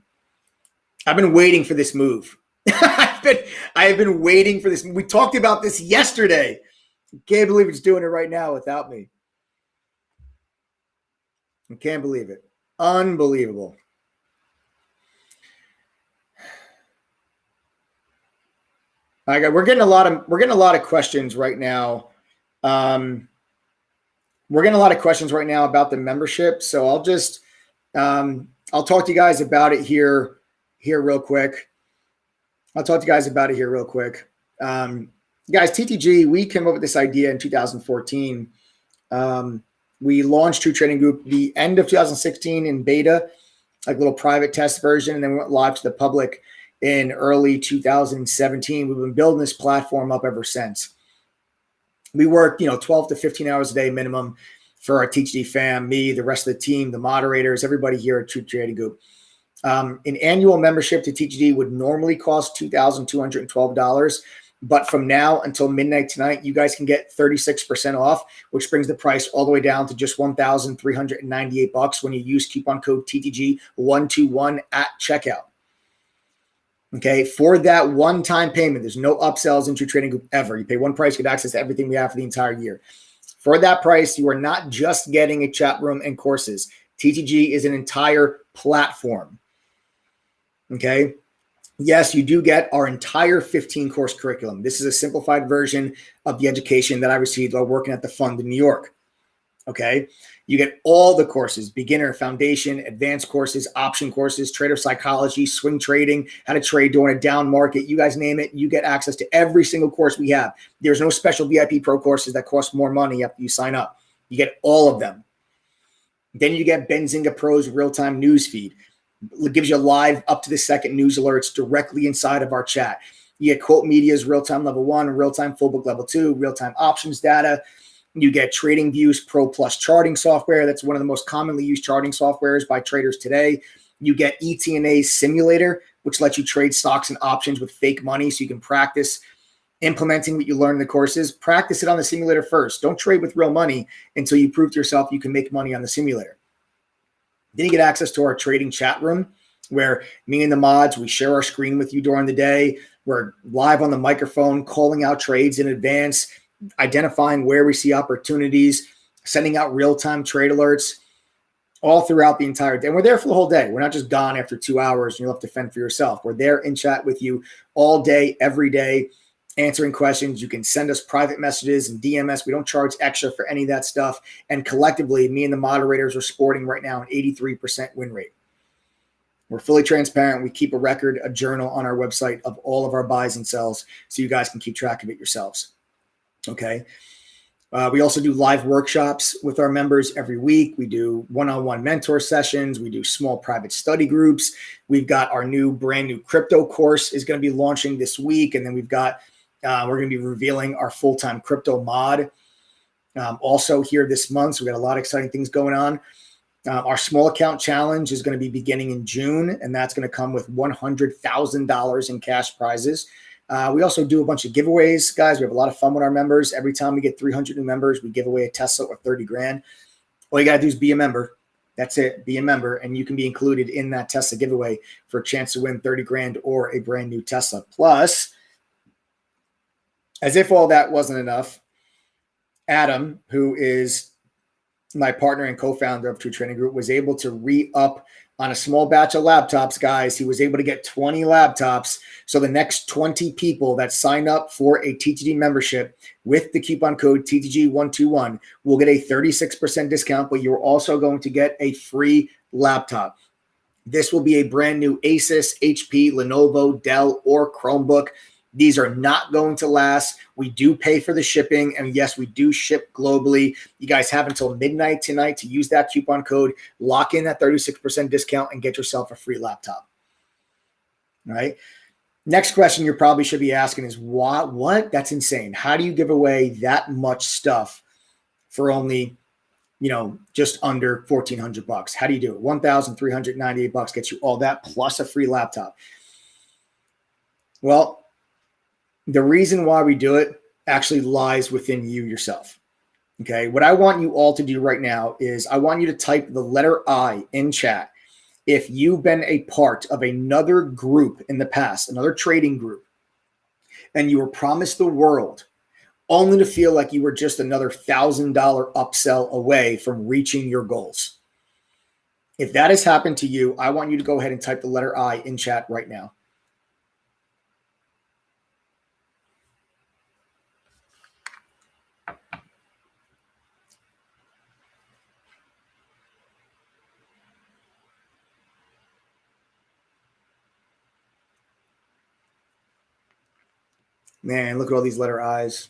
I've been waiting for this move. I have been waiting for this. We talked about this yesterday. Can't believe it's doing it right now without me. I can't believe it. Unbelievable. All right, we're getting a lot of questions right now. We're getting a lot of questions right now about the membership. So I'll just I'll talk to you guys about it here real quick. Guys, TTG, we came up with this idea in 2014. We launched True Trading Group the end of 2016 in beta, like a little private test version, and then we went live to the public in early 2017. We've been building this platform up ever since. We work, 12 to 15 hours a day minimum for our TGD fam, me, the rest of the team, the moderators, everybody here at True Trading Group. An annual membership to TGD would normally cost $2,212. But from now until midnight tonight, you guys can get 36% off, which brings the price all the way down to just $1,398 when you use coupon code TTG121 at checkout. Okay, for that one-time payment, there's no upsells in True Trading Group ever. You pay one price, you get access to everything we have for the entire year. For that price, you are not just getting a chat room and courses. TTG is an entire platform. Okay, Yes, you do get our entire 15-course curriculum. This is a simplified version of the education that I received while working at the fund in New York. Okay. You get all the courses: beginner, foundation, advanced courses, option courses, trader psychology, swing trading, how to trade during a down market. You guys name it. You get access to every single course we have. There's no special VIP pro courses that cost more money after you sign up. You get all of them. Then you get Benzinga Pro's real-time news feed. It gives you live up to the second news alerts directly inside of our chat. You get Quote Media's real-time level 1, real-time full book level 2, real-time options data. You get Trading Views Pro Plus charting software. That's one of the most commonly used charting softwares by traders today. You get ETNA Simulator, which lets you trade stocks and options with fake money, so you can practice implementing what you learn in the courses. Practice it on the simulator first. Don't trade with real money until you prove to yourself you can make money on the simulator. Then you get access to our trading chat room, where me and the mods, we share our screen with you during the day. We're live on the microphone, calling out trades in advance, identifying where we see opportunities, sending out real-time trade alerts all throughout the entire day. And we're there for the whole day. We're not just gone after 2 hours and you'll have to fend for yourself. We're there in chat with you all day, every day, answering questions. You can send us private messages and DM us. We don't charge extra for any of that stuff. And collectively, me and the moderators are sporting right now an 83% win rate. We're fully transparent. We keep a record, a journal on our website of all of our buys and sells, so you guys can keep track of it yourselves. Okay. We also do live workshops with our members every week. We do one-on-one mentor sessions. We do small private study groups. We've got our brand new crypto course is going to be launching this week. And then we're going to be revealing our full-time crypto mod also here this month. So we got a lot of exciting things going on. Our small account challenge is going to be beginning in June, and that's going to come with $100,000 in cash prizes. We also do a bunch of giveaways, guys. We have a lot of fun with our members. Every time we get 300 new members, we give away a Tesla or 30 grand. All you got to do is be a member. That's it. Be a member, and you can be included in that Tesla giveaway for a chance to win 30 grand or a brand new Tesla. Plus, as if all that wasn't enough, Adam, who is my partner and co-founder of True Trading Group, was able to re-up on a small batch of laptops, guys. He was able to get 20 laptops. So the next 20 people that sign up for a TTG membership with the coupon code TTG121 will get a 36% discount, but you're also going to get a free laptop. This will be a brand new Asus, HP, Lenovo, Dell, or Chromebook. These are not going to last. We do pay for the shipping, and yes, we do ship globally. You guys have until midnight tonight to use that coupon code, lock in that 36% discount, and get yourself a free laptop. All right. Next question you probably should be asking is, what? That's insane. How do you give away that much stuff for only, just under $1,400? How do you do it? $1,398 gets you all that plus a free laptop. Well, the reason why we do it actually lies within you yourself. Okay. What I want you all to do right now is I want you to type the letter I in chat if you've been a part of another group in the past, another trading group, and you were promised the world only to feel like you were just another $1,000 upsell away from reaching your goals. If that has happened to you, I want you to go ahead and type the letter I in chat right now. Man, look at all these letter I's.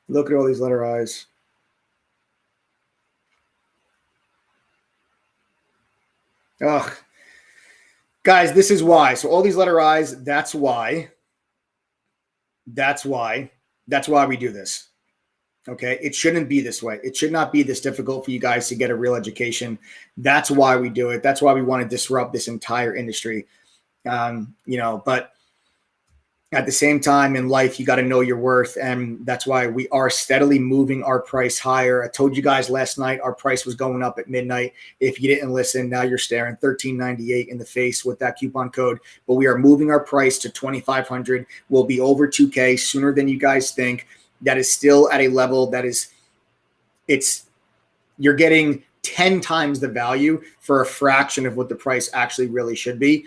Look at all these letter I's. Ugh. Guys, this is why. So all these letter I's, that's why. That's why we do this. Okay. It shouldn't be this way. It should not be this difficult for you guys to get a real education. That's why we do it. That's why we want to disrupt this entire industry. But at the same time in life, you got to know your worth. And that's why we are steadily moving our price higher. I told you guys last night, our price was going up at midnight. If you didn't listen, now you're staring $13.98 in the face with that coupon code, but we are moving our price to $2,500. We'll be over $2K sooner than you guys think. that is still at a level that is, you're getting 10 times the value for a fraction of what the price actually really should be.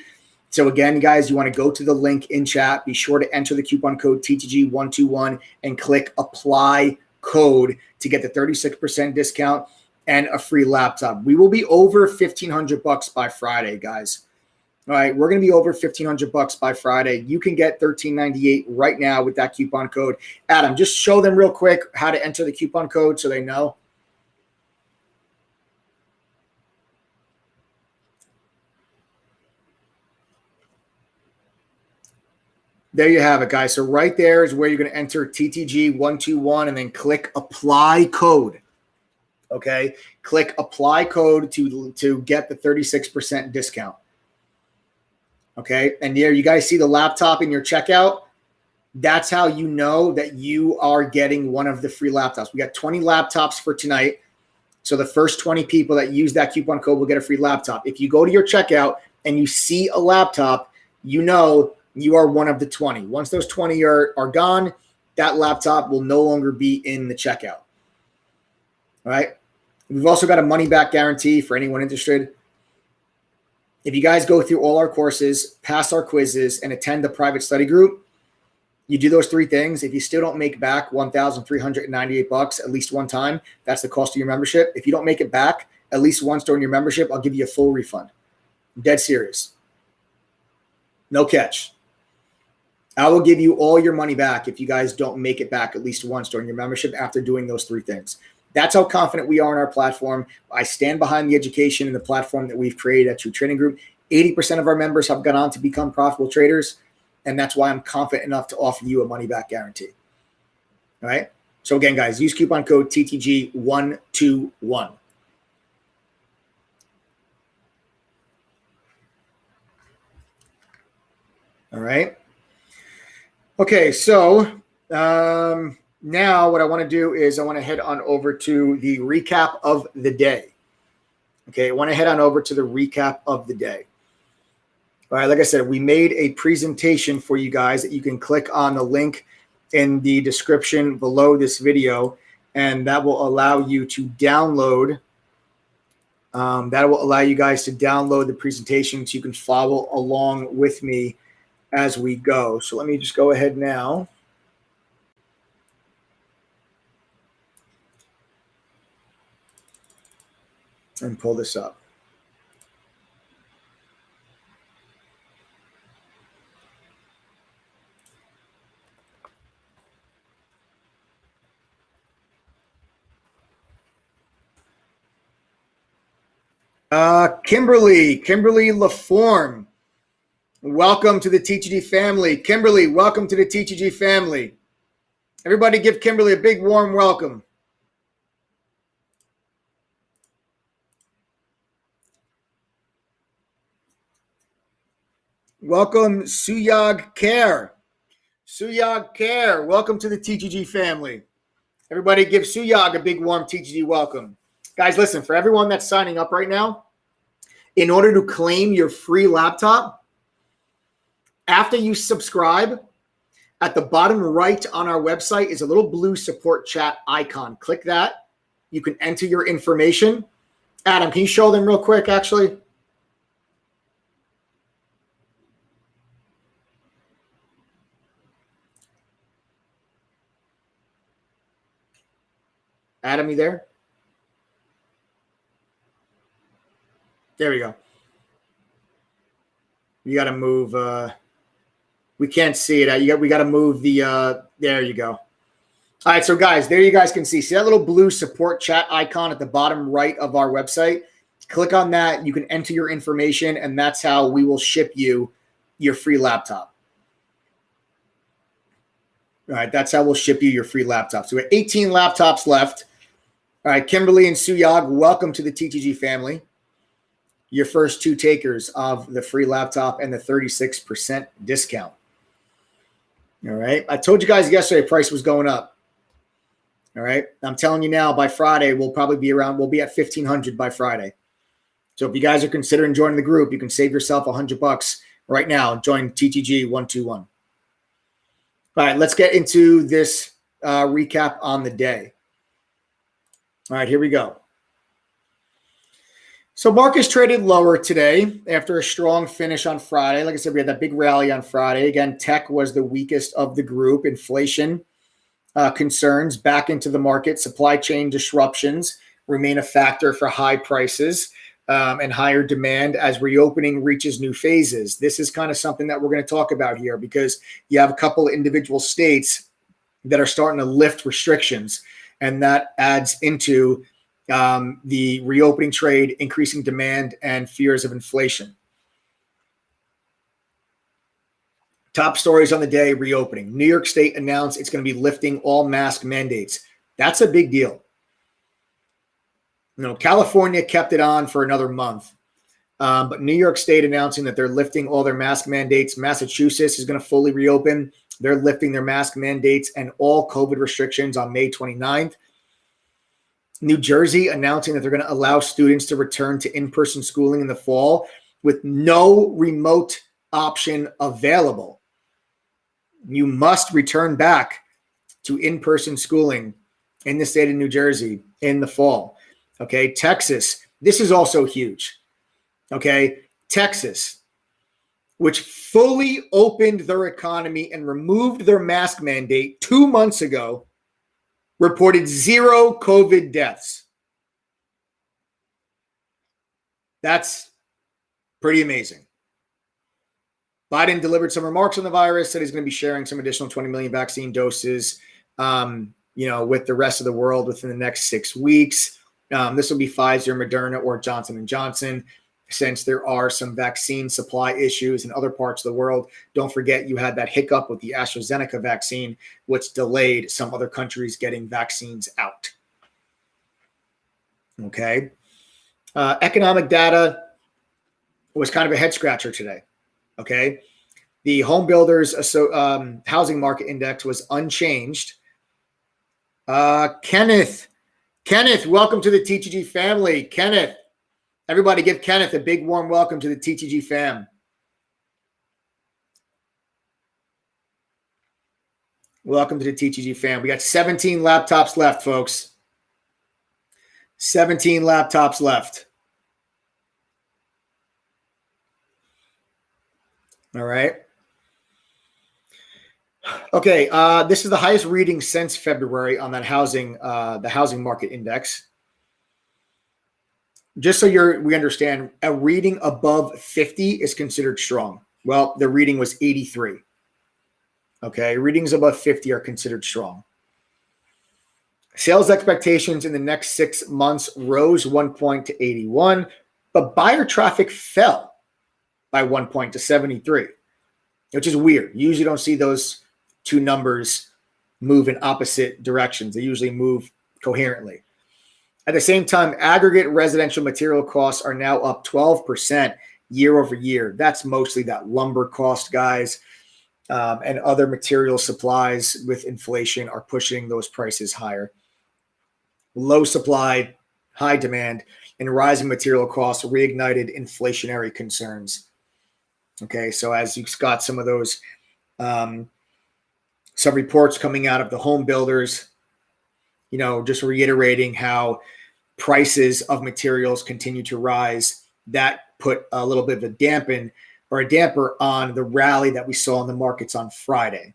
So again, guys, you want to go to the link in chat. Be sure to enter the coupon code TTG121 and click apply code to get the 36% discount and a free laptop. We will be over $1,500 by Friday, guys. All right, we're going to be over $1,500 by Friday. You can get $1,398 right now with that coupon code. Adam, just show them real quick how to enter the coupon code so they know. There you have it, guys. So right there is where you're going to enter TTG121 and then click apply code. Okay, click apply code to get the 36% discount. Okay, and there you guys see the laptop in your checkout. That's how you know that you are getting one of the free laptops. We got 20 laptops for tonight. So the first 20 people that use that coupon code will get a free laptop. If you go to your checkout and you see a laptop, you know you are one of the 20. Once those 20 are gone, that laptop will no longer be in the checkout. All right. We've also got a money back guarantee for anyone interested. If you guys go through all our courses, pass our quizzes, and attend the private study group, you do those three things. If you still don't make back $1,398 at least one time, that's the cost of your membership. If you don't make it back at least once during your membership, I'll give you a full refund. I'm dead serious. No catch. I will give you all your money back if you guys don't make it back at least once during your membership after doing those three things. That's how confident we are in our platform. I stand behind the education and the platform that we've created at True Trading Group. 80% of our members have gone on to become profitable traders, and that's why I'm confident enough to offer you a money-back guarantee. All right? So again, guys, use coupon code TTG121. All right? Okay, so now what I want to do is I want to head on over to the recap of the day. Okay, I want to head on over to the recap of the day. All right, like I said, we made a presentation for you guys that you can click on the link in the description below this video, and that will allow you to download. That will allow you guys to download the presentation so you can follow along with me as we go. So let me just go ahead now. And pull this up. Kimberly LaForme, welcome to the TTG family. Kimberly, welcome to the TTG family. Everybody give Kimberly a big warm welcome. Welcome, Suyag Care. Suyag Care, welcome to the TTG family. Everybody give Suyag a big warm TTG welcome. Guys, listen, for everyone that's signing up right now, in order to claim your free laptop, after you subscribe, at the bottom right on our website is a little blue support chat icon. Click that. You can enter your information. Adam, can you show them real quick, actually? Adam, you there? There we go. You got to move. We can't see it. We got to move the. There you go. All right, so guys, there you guys can see. See that little blue support chat icon at the bottom right of our website? Click on that. You can enter your information, and that's how we will ship you your free laptop. All right, that's how we'll ship you your free laptop. So we have 18 laptops left. All right, Kimberly and Suyag, welcome to the TTG family. Your first two takers of the free laptop and the 36% discount. All right. I told you guys yesterday price was going up. All right. I'm telling you now, by Friday, we'll be at 1,500 by Friday. So if you guys are considering joining the group, you can save yourself $100 right now. Join TTG 121. All right, let's get into this recap on the day. All right, here we go. So markets traded lower today after a strong finish on Friday. Like I said, we had that big rally on Friday. Again, tech was the weakest of the group. Inflation concerns back into the market. Supply chain disruptions remain a factor for high prices and higher demand as reopening reaches new phases. This is kind of something that we're going to talk about here because you have a couple of individual states that are starting to lift restrictions, and that adds into the reopening trade, increasing demand, and fears of inflation. Top stories on the day, reopening. New York State announced it's going to be lifting all mask mandates. That's a big deal. California kept it on for another month. But New York State announcing that they're lifting all their mask mandates. Massachusetts is going to fully reopen. They're lifting their mask mandates and all COVID restrictions on May 29th. New Jersey announcing that they're going to allow students to return to in-person schooling in the fall with no remote option available. You must return back to in-person schooling in the state of New Jersey in the fall. Okay, Texas, this is also huge. Okay, Texas, which fully opened their economy and removed their mask mandate 2 months ago, reported 0 COVID deaths. That's pretty amazing. Biden delivered some remarks on the virus, said he's going to be sharing some additional 20 million vaccine doses, with the rest of the world within the next 6 weeks. This will be Pfizer, Moderna, or Johnson & Johnson, since there are some vaccine supply issues in other parts of the world. Don't forget you had that hiccup with the AstraZeneca vaccine, which delayed some other countries getting vaccines out. Okay. Economic data was kind of a head scratcher today. Okay. The home builders housing market index was unchanged. Kenneth, welcome to the TTG family. Kenneth, everybody give Kenneth a big warm welcome to the TTG fam. Welcome to the TTG fam. We got 17 laptops left, folks. 17 laptops left. All right. Okay, this is the highest reading since February on that the housing market index. Just so we understand, a reading above 50 is considered strong. Well, the reading was 83. Okay, readings above 50 are considered strong. Sales expectations in the next 6 months rose 1 point to 81, but buyer traffic fell by 1 point to 73, which is weird. You usually don't see those two numbers move in opposite directions. They usually move coherently. At the same time, aggregate residential material costs are now up 12% year over year. That's mostly that lumber cost, guys, and other material supplies with inflation are pushing those prices higher. Low supply, high demand, and rising material costs reignited inflationary concerns. Okay, so as you've got some of those, some reports coming out of the home builders, just reiterating how prices of materials continue to rise. That put a little bit of a damper on the rally that we saw in the markets on Friday.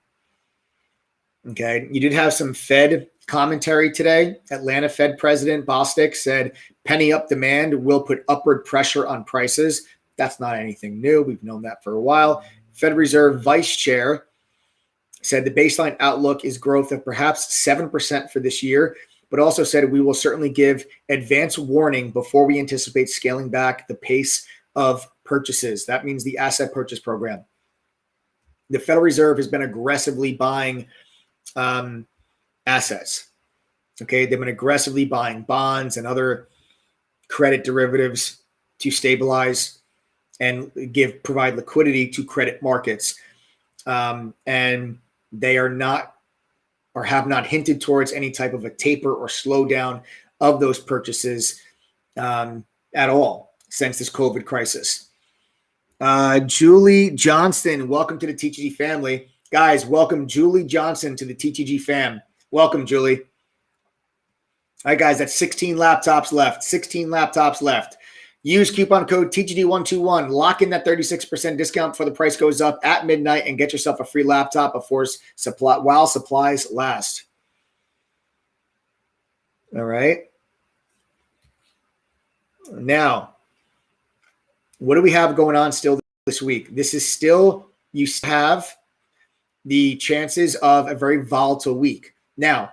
Okay, you did have some Fed commentary today. Atlanta Fed President Bostic said penny up demand will put upward pressure on prices. That's not anything new. We've known that for a while. Fed Reserve Vice Chair said the baseline outlook is growth of perhaps 7% for this year, but also said we will certainly give advance warning before we anticipate scaling back the pace of purchases. That means the asset purchase program. The Federal Reserve has been aggressively buying assets. Okay, they've been aggressively buying bonds and other credit derivatives to stabilize and provide liquidity to credit markets. And they are not, or have not hinted towards any type of a taper or slowdown of those purchases at all since this COVID crisis. Julie Johnston, welcome to the TTG family. Guys, welcome Julie Johnson to the TTG fam. Welcome, Julie. All right, guys, that's 16 laptops left. 16 laptops left. Use coupon code TGD121. Lock in that 36% discount before the price goes up at midnight and get yourself a free laptop while supplies last. All right. Now, what do we have going on still this week? This is still, you have the chances of a very volatile week. Now,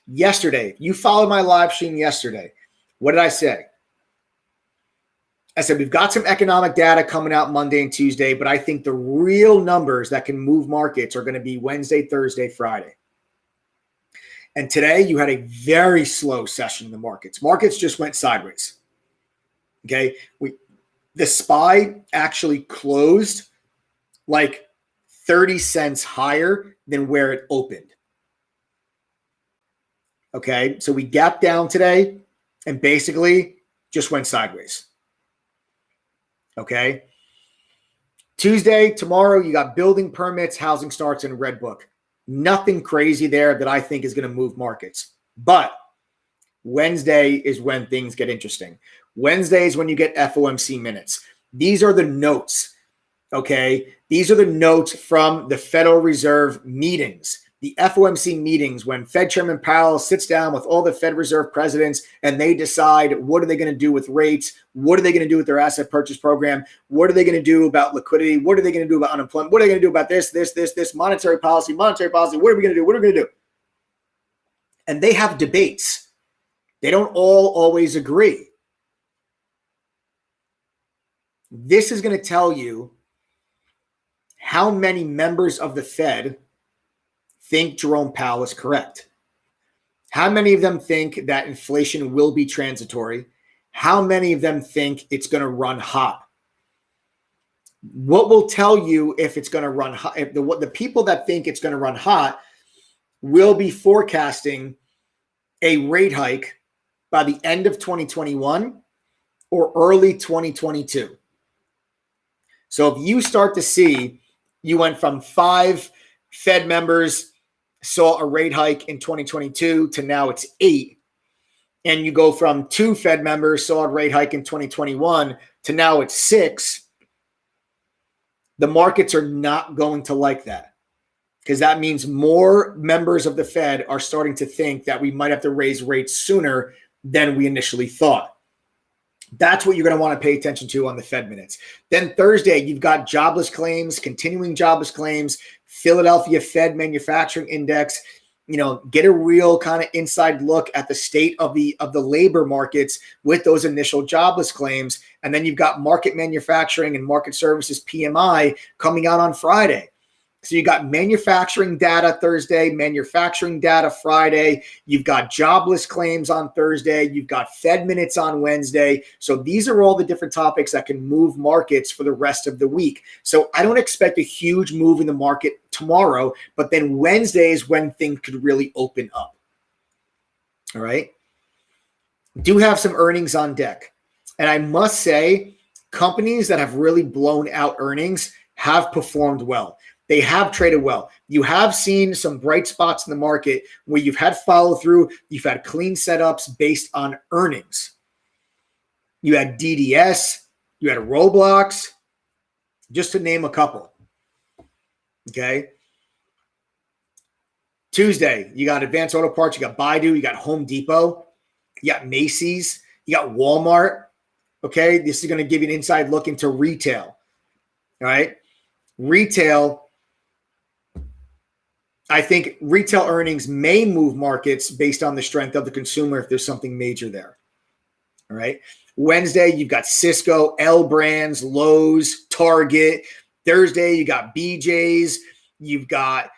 yesterday, you followed my live stream yesterday. What did I say? I said, we've got some economic data coming out Monday and Tuesday, but I think the real numbers that can move markets are going to be Wednesday, Thursday, Friday. And today you had a very slow session in the markets. Markets just went sideways. Okay. The SPY actually closed like 30 cents higher than where it opened. Okay. So we gapped down today and basically just went sideways. Okay. Tuesday, tomorrow, you got building permits, housing starts, and red book. Nothing crazy there that I think is going to move markets. But Wednesday is when things get interesting. Wednesday is when you get FOMC minutes. These are the notes. Okay. These are the notes from the Federal Reserve meetings. The FOMC meetings when Fed Chairman Powell sits down with all the Fed Reserve presidents and they decide what are they going to do with rates? What are they going to do with their asset purchase program? What are they going to do about liquidity? What are they going to do about unemployment? What are they going to do about this, monetary policy? What are we going to do? What are we going to do? And they have debates. They don't all always agree. This is going to tell you how many members of the Fed think Jerome Powell is correct. How many of them think that inflation will be transitory? How many of them think it's going to run hot? What will tell you if it's going to run hot? If the people that think it's going to run hot will be forecasting a rate hike by the end of 2021 or early 2022. So if you start to see, you went from 5 Fed members saw a rate hike in 2022 to now it's 8. And you go from 2 Fed members saw a rate hike in 2021 to now it's 6. The markets are not going to like that because that means more members of the Fed are starting to think that we might have to raise rates sooner than we initially thought. That's what you're going to want to pay attention to on the Fed minutes. Then Thursday, you've got jobless claims, continuing jobless claims, Philadelphia Fed Manufacturing Index. Get a real kind of inside look at the state of the labor markets with those initial jobless claims. And then you've got market manufacturing and market services PMI coming out on Friday. So you got manufacturing data Thursday, manufacturing data Friday. You've got jobless claims on Thursday. You've got Fed minutes on Wednesday. So these are all the different topics that can move markets for the rest of the week. So I don't expect a huge move in the market tomorrow, but then Wednesday is when things could really open up. All right. Do have some earnings on deck. And I must say, companies that have really blown out earnings have performed well. They have traded well. You have seen some bright spots in the market where you've had follow through. You've had clean setups based on earnings. You had DDS. You had Roblox, just to name a couple. Okay. Tuesday, you got Advanced Auto Parts. You got Baidu. You got Home Depot. You got Macy's. You got Walmart. Okay. This is going to give you an inside look into retail. All right. Retail. I think retail earnings may move markets based on the strength of the consumer if there's something major there. All right. Wednesday, you've got Cisco, L Brands, Lowe's, Target. Thursday, you got BJ's. You've got,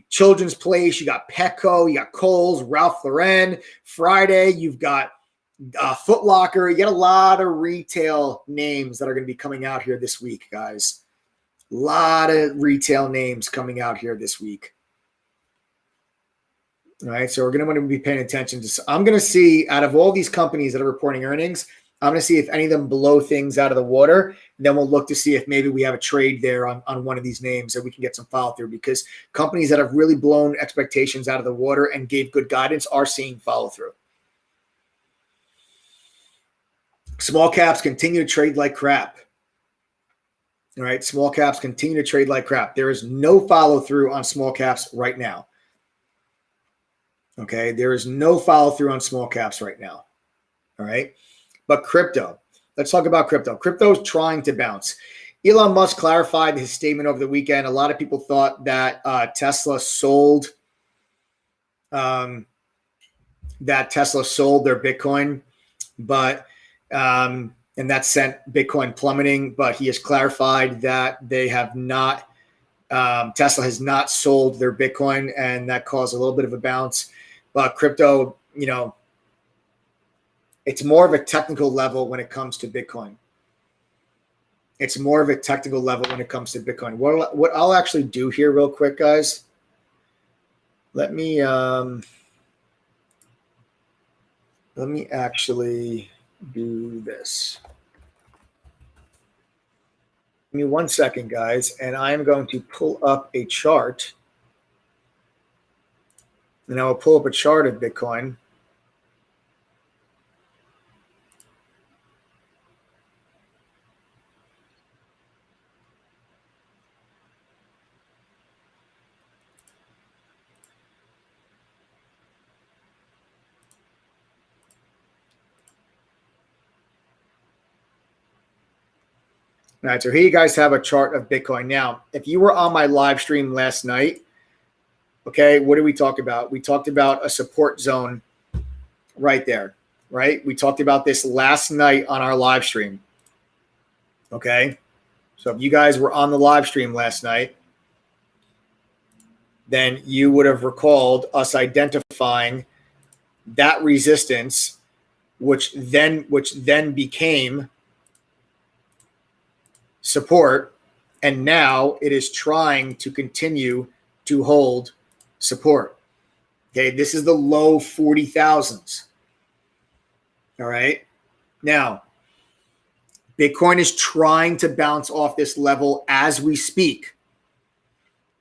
Children's Place. You got Petco. You got Kohl's, Ralph Lauren. Friday, you've got Foot Locker. You got a lot of retail names that are going to be coming out here this week, guys. A lot of retail names coming out here this week. All right, so we're going to want to be paying attention to. I'm going to see out of all these companies that are reporting earnings, I'm going to see if any of them blow things out of the water. And then we'll look to see if maybe we have a trade there on one of these names that we can get some follow through, because companies that have really blown expectations out of the water and gave good guidance are seeing follow through. Small caps continue to trade like crap. All right. Small caps continue to trade like crap. There is no follow through on small caps right now. Okay. There is no follow through on small caps right now. All right. But crypto, let's talk about crypto. Crypto is trying to bounce. Elon Musk clarified his statement over the weekend. A lot of people thought that Tesla sold their Bitcoin, but and that sent Bitcoin plummeting. But he has clarified that they have not. Tesla has not sold their Bitcoin, and that caused a little bit of a bounce. But crypto, it's more of a technical level when it comes to Bitcoin. It's more of a technical level when it comes to Bitcoin. What I'll actually do here real quick, guys, let me actually do this. Give me 1 second, guys, and I am going to pull up a chart. And I will pull up a chart of Bitcoin. All right, so here you guys have a chart of Bitcoin. Now, if you were on my live stream last night, okay, what did we talk about? We talked about a support zone right there, right? We talked about this last night on our live stream, okay? So if you guys were on the live stream last night, then you would have recalled us identifying that resistance, which then became support, and now it is trying to continue to hold support. Okay, this is the low 40,000s. All right. Now, Bitcoin is trying to bounce off this level as we speak.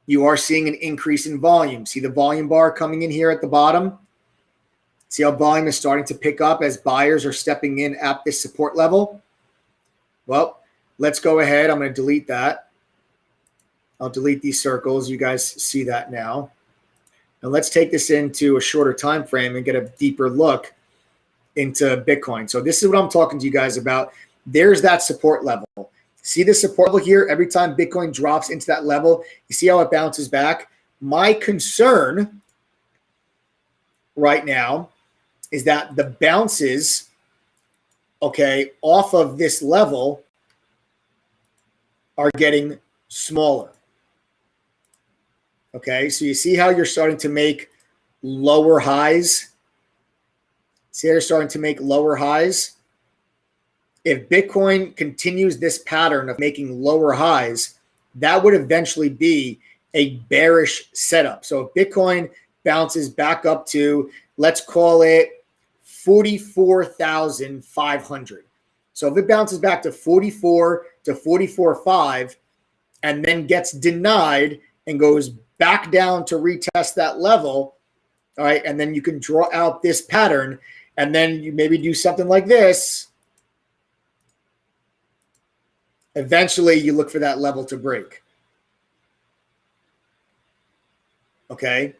You are seeing an increase in volume. See the volume bar coming in here at the bottom? See how volume is starting to pick up as buyers are stepping in at this support level? Well, let's go ahead. I'm going to delete that. I'll delete these circles. You guys see that now. And let's take this into a shorter time frame and get a deeper look into Bitcoin. So this is what I'm talking to you guys about. There's that support level. See the support level here? Every time Bitcoin drops into that level, you see how it bounces back? My concern right now is that the bounces, okay, off of this level are getting smaller. Okay, so you see how you're starting to make lower highs? See how you're starting to make lower highs? If Bitcoin continues this pattern of making lower highs, that would eventually be a bearish setup. So if Bitcoin bounces back up to, let's call it 44,500. So if it bounces back to 44 to 44.5 and then gets denied and goes back down to retest that level, all right, and then you can draw out this pattern, and then you maybe do something like this. Eventually, you look for that level to break. Okay?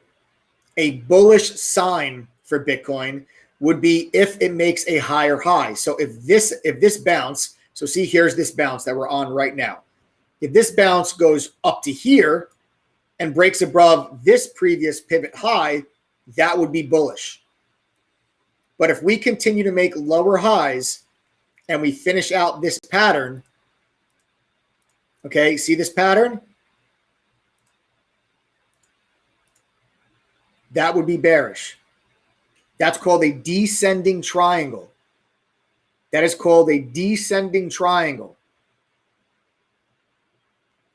A bullish sign for Bitcoin would be if it makes a higher high. So if this bounce, so see, here's this bounce that we're on right now. If this bounce goes up to here and breaks above this previous pivot high, that would be bullish. But if we continue to make lower highs and we finish out this pattern, okay, see this pattern? That would be bearish. That's called a descending triangle. That is called a descending triangle.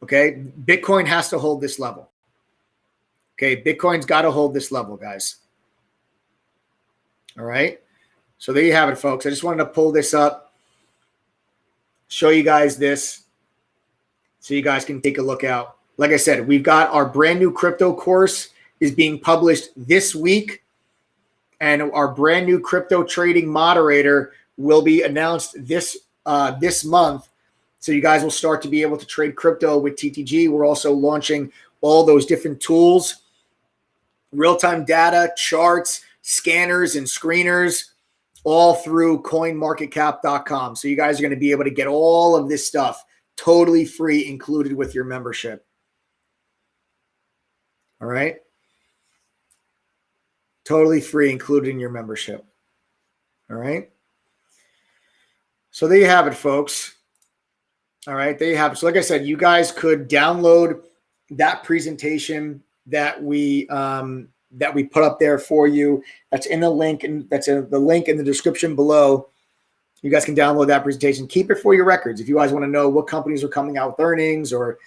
Okay, Bitcoin has to hold this level. Okay, Bitcoin's got to hold this level, guys. All right, so there you have it, folks. I just wanted to pull this up show you guys this so you guys can take a look out. Like I said, we've got our brand new crypto course is being published this week, and our brand new crypto trading moderator will be announced this month. So you guys will start to be able to trade crypto with TTG. We're also launching all those different tools, real-time data, charts, scanners, and screeners, all through coinmarketcap.com. So you guys are going to be able to get all of this stuff totally free, included with your membership. All right? Totally free, included in your membership. All right? So there you have it, folks. All right, there you have it. So like I said, you guys could download that presentation that we put up there for you. That's in the link, and that's in the link in the description below. You guys can download that presentation. Keep it for your records. If you guys want to know what companies are coming out with earnings or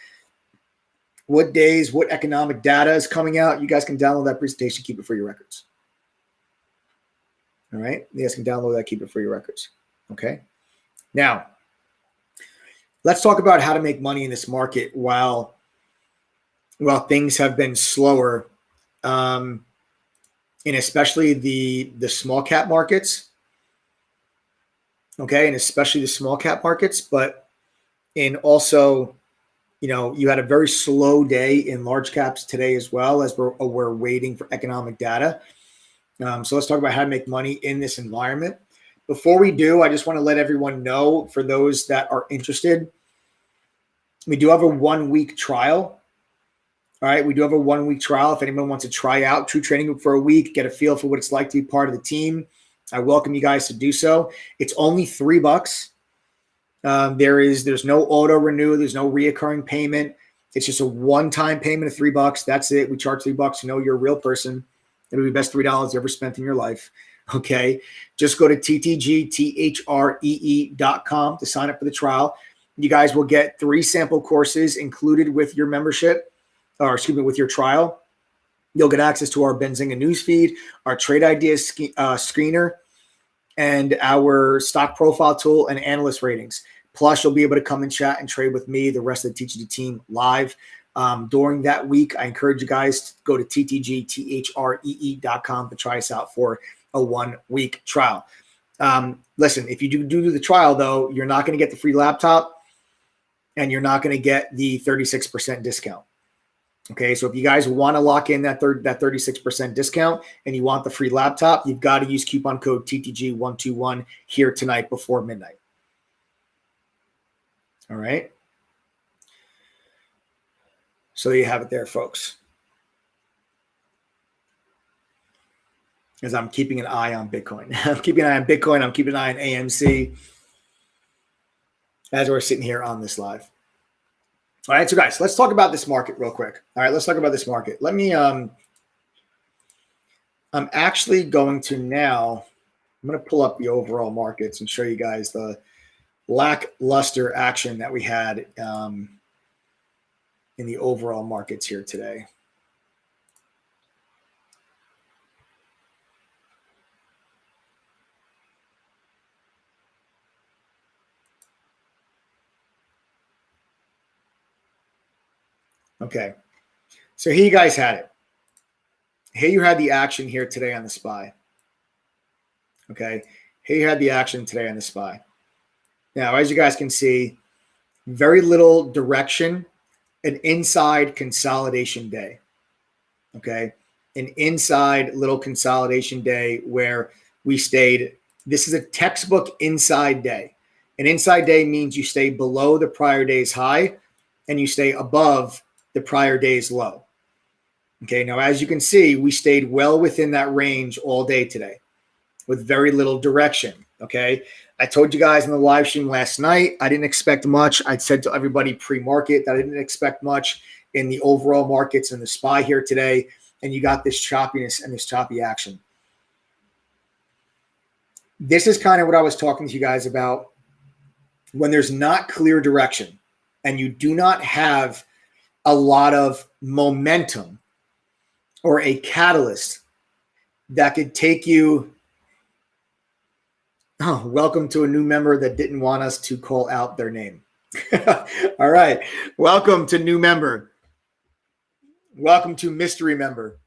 what days, what economic data is coming out, you guys can download that presentation. Keep it for your records. All right, you guys can download that. Keep it for your records. Okay. Now, let's talk about how to make money in this market while things have been slower, and especially the small cap markets. Okay, and especially the small cap markets, but in also, you had a very slow day in large caps today as well, as we're waiting for economic data. So let's talk about how to make money in this environment. Before we do, I just want to let everyone know, for those that are interested, we do have a 1-week trial. All right, we do have a 1-week trial. If anyone wants to try out True Trading Group for a week, get a feel for what it's like to be part of the team, I welcome you guys to do so. It's only $3. There's no auto renew. There's no reoccurring payment. It's just a one-time payment of $3. That's it. We charge $3 to know you're a real person. It'll be the best $3 you ever spent in your life. Okay, just go to ttgthree.com to sign up for the trial. You guys will get 3 sample courses included with your membership, or excuse me, with your trial. You'll get access to our Benzinga newsfeed, our trade ideas screener, and our stock profile tool and analyst ratings. Plus, you'll be able to come and chat and trade with me, the rest of the TTG team, live during that week. I encourage you guys to go to ttgthree.com to try us out for a 1-week trial. Listen, if you do the trial, though, you're not going to get the free laptop, and you're not going to get the 36% discount. Okay, so if you guys want to lock in that 36% discount and you want the free laptop, you've got to use coupon code TTG121 here tonight before midnight. All right. So there you have it there, folks. As I'm keeping an eye on Bitcoin. I'm keeping an eye on Bitcoin. I'm keeping an eye on AMC as we're sitting here on this live. All right, so guys, let's talk about this market real quick. All right, let's talk about this market. Let me, I'm actually going to now, I'm going to pull up the overall markets and show you guys the lackluster action that we had in the overall markets here today. Okay, so here you guys had it. Here you had the action here today on the SPY. Okay, here you had the action today on the SPY. Now, as you guys can see, very little direction, an inside consolidation day. Okay, an inside little consolidation day where we stayed. This is a textbook inside day. An inside day means you stay below the prior day's high and you stay above the prior day's low. Okay, now as you can see, we stayed well within that range all day today with very little direction. Okay, I told you guys in the live stream last night, I didn't expect much. I said to everybody pre-market that I didn't expect much in the overall markets and the SPY here today, and you got this choppiness and this choppy action. This is kind of what I was talking to you guys about. When there's not clear direction and you do not have a lot of momentum or a catalyst that could take you Oh, welcome to a new member that didn't want us to call out their name. All right. Welcome to new member. Welcome to mystery member.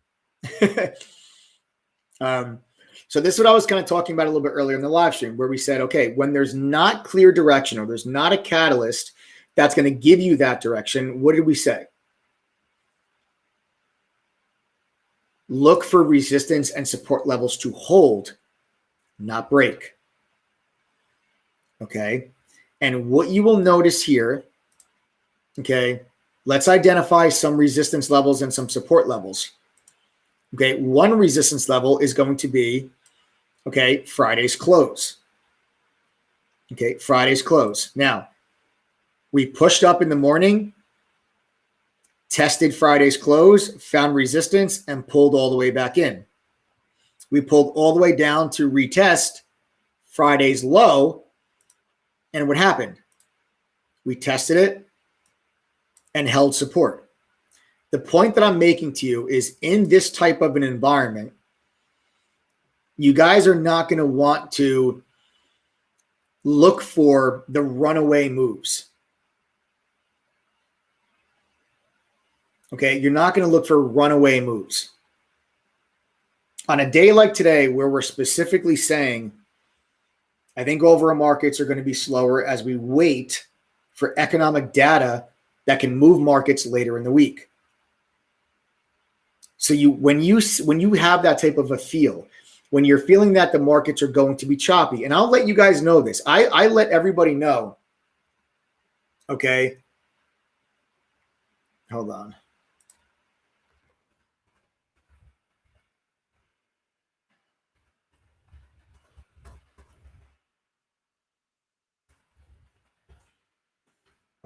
So this is what I was kind of talking about a little bit earlier in the live stream, where we said, okay, when there's not clear direction or there's not a catalyst that's going to give you that direction, what did we say? Look for resistance and support levels to hold, not break. Okay. And what you will notice here, okay, let's identify some resistance levels and some support levels. Okay. One resistance level is going to be, okay, Friday's close. Okay. Friday's close. Now, we pushed up in the morning, tested Friday's close, found resistance, and pulled all the way back in. We pulled all the way down to retest Friday's low. And what happened? We tested it and held support. The point that I'm making to you is, in this type of an environment, you guys are not going to want to look for the runaway moves. Okay, you're not going to look for runaway moves. On a day like today, where we're specifically saying, I think overall markets are going to be slower as we wait for economic data that can move markets later in the week. So when you have that type of a feel, when you're feeling that the markets are going to be choppy, and I'll let you guys know this. I let everybody know. Okay. Hold on.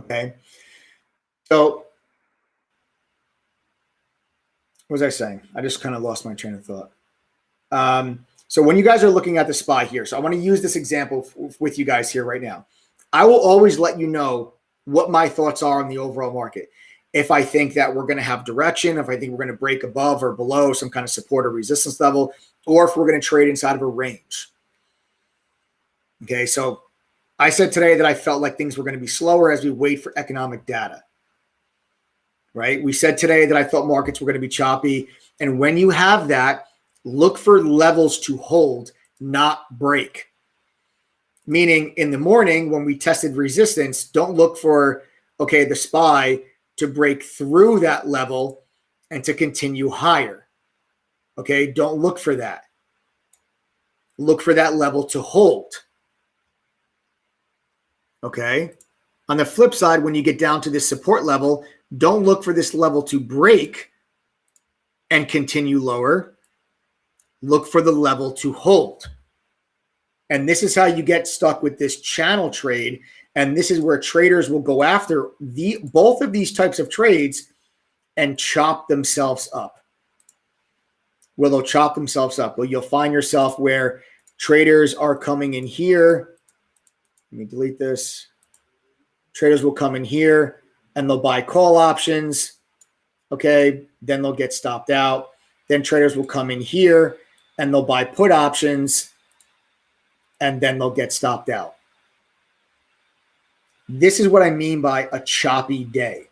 Okay. So what was I saying? I just kind of lost my train of thought. So when you guys are looking at the SPY here, so I want to use this example with you guys here right now. I will always let you know what my thoughts are on the overall market. If I think that we're going to have direction, if I think we're going to break above or below some kind of support or resistance level, or if we're going to trade inside of a range. Okay, so I said today that I felt like things were going to be slower as we wait for economic data. Right? We said today that I thought markets were going to be choppy. And when you have that, look for levels to hold, not break. Meaning in the morning when we tested resistance, don't look for, okay, the SPY to break through that level and to continue higher. Okay, don't look for that. Look for that level to hold. Okay. On the flip side, when you get down to this support level, don't look for this level to break and continue lower. Look for the level to hold. And this is how you get stuck with this channel trade. And this is where traders will go after both of these types of trades and chop themselves up. Well, they'll chop themselves up. Well, you'll find yourself where traders are coming in here. Let me delete this. Traders will come in here and they'll buy call options. Okay, then they'll get stopped out. Then traders will come in here and they'll buy put options, and then they'll get stopped out. This is what I mean by a choppy day.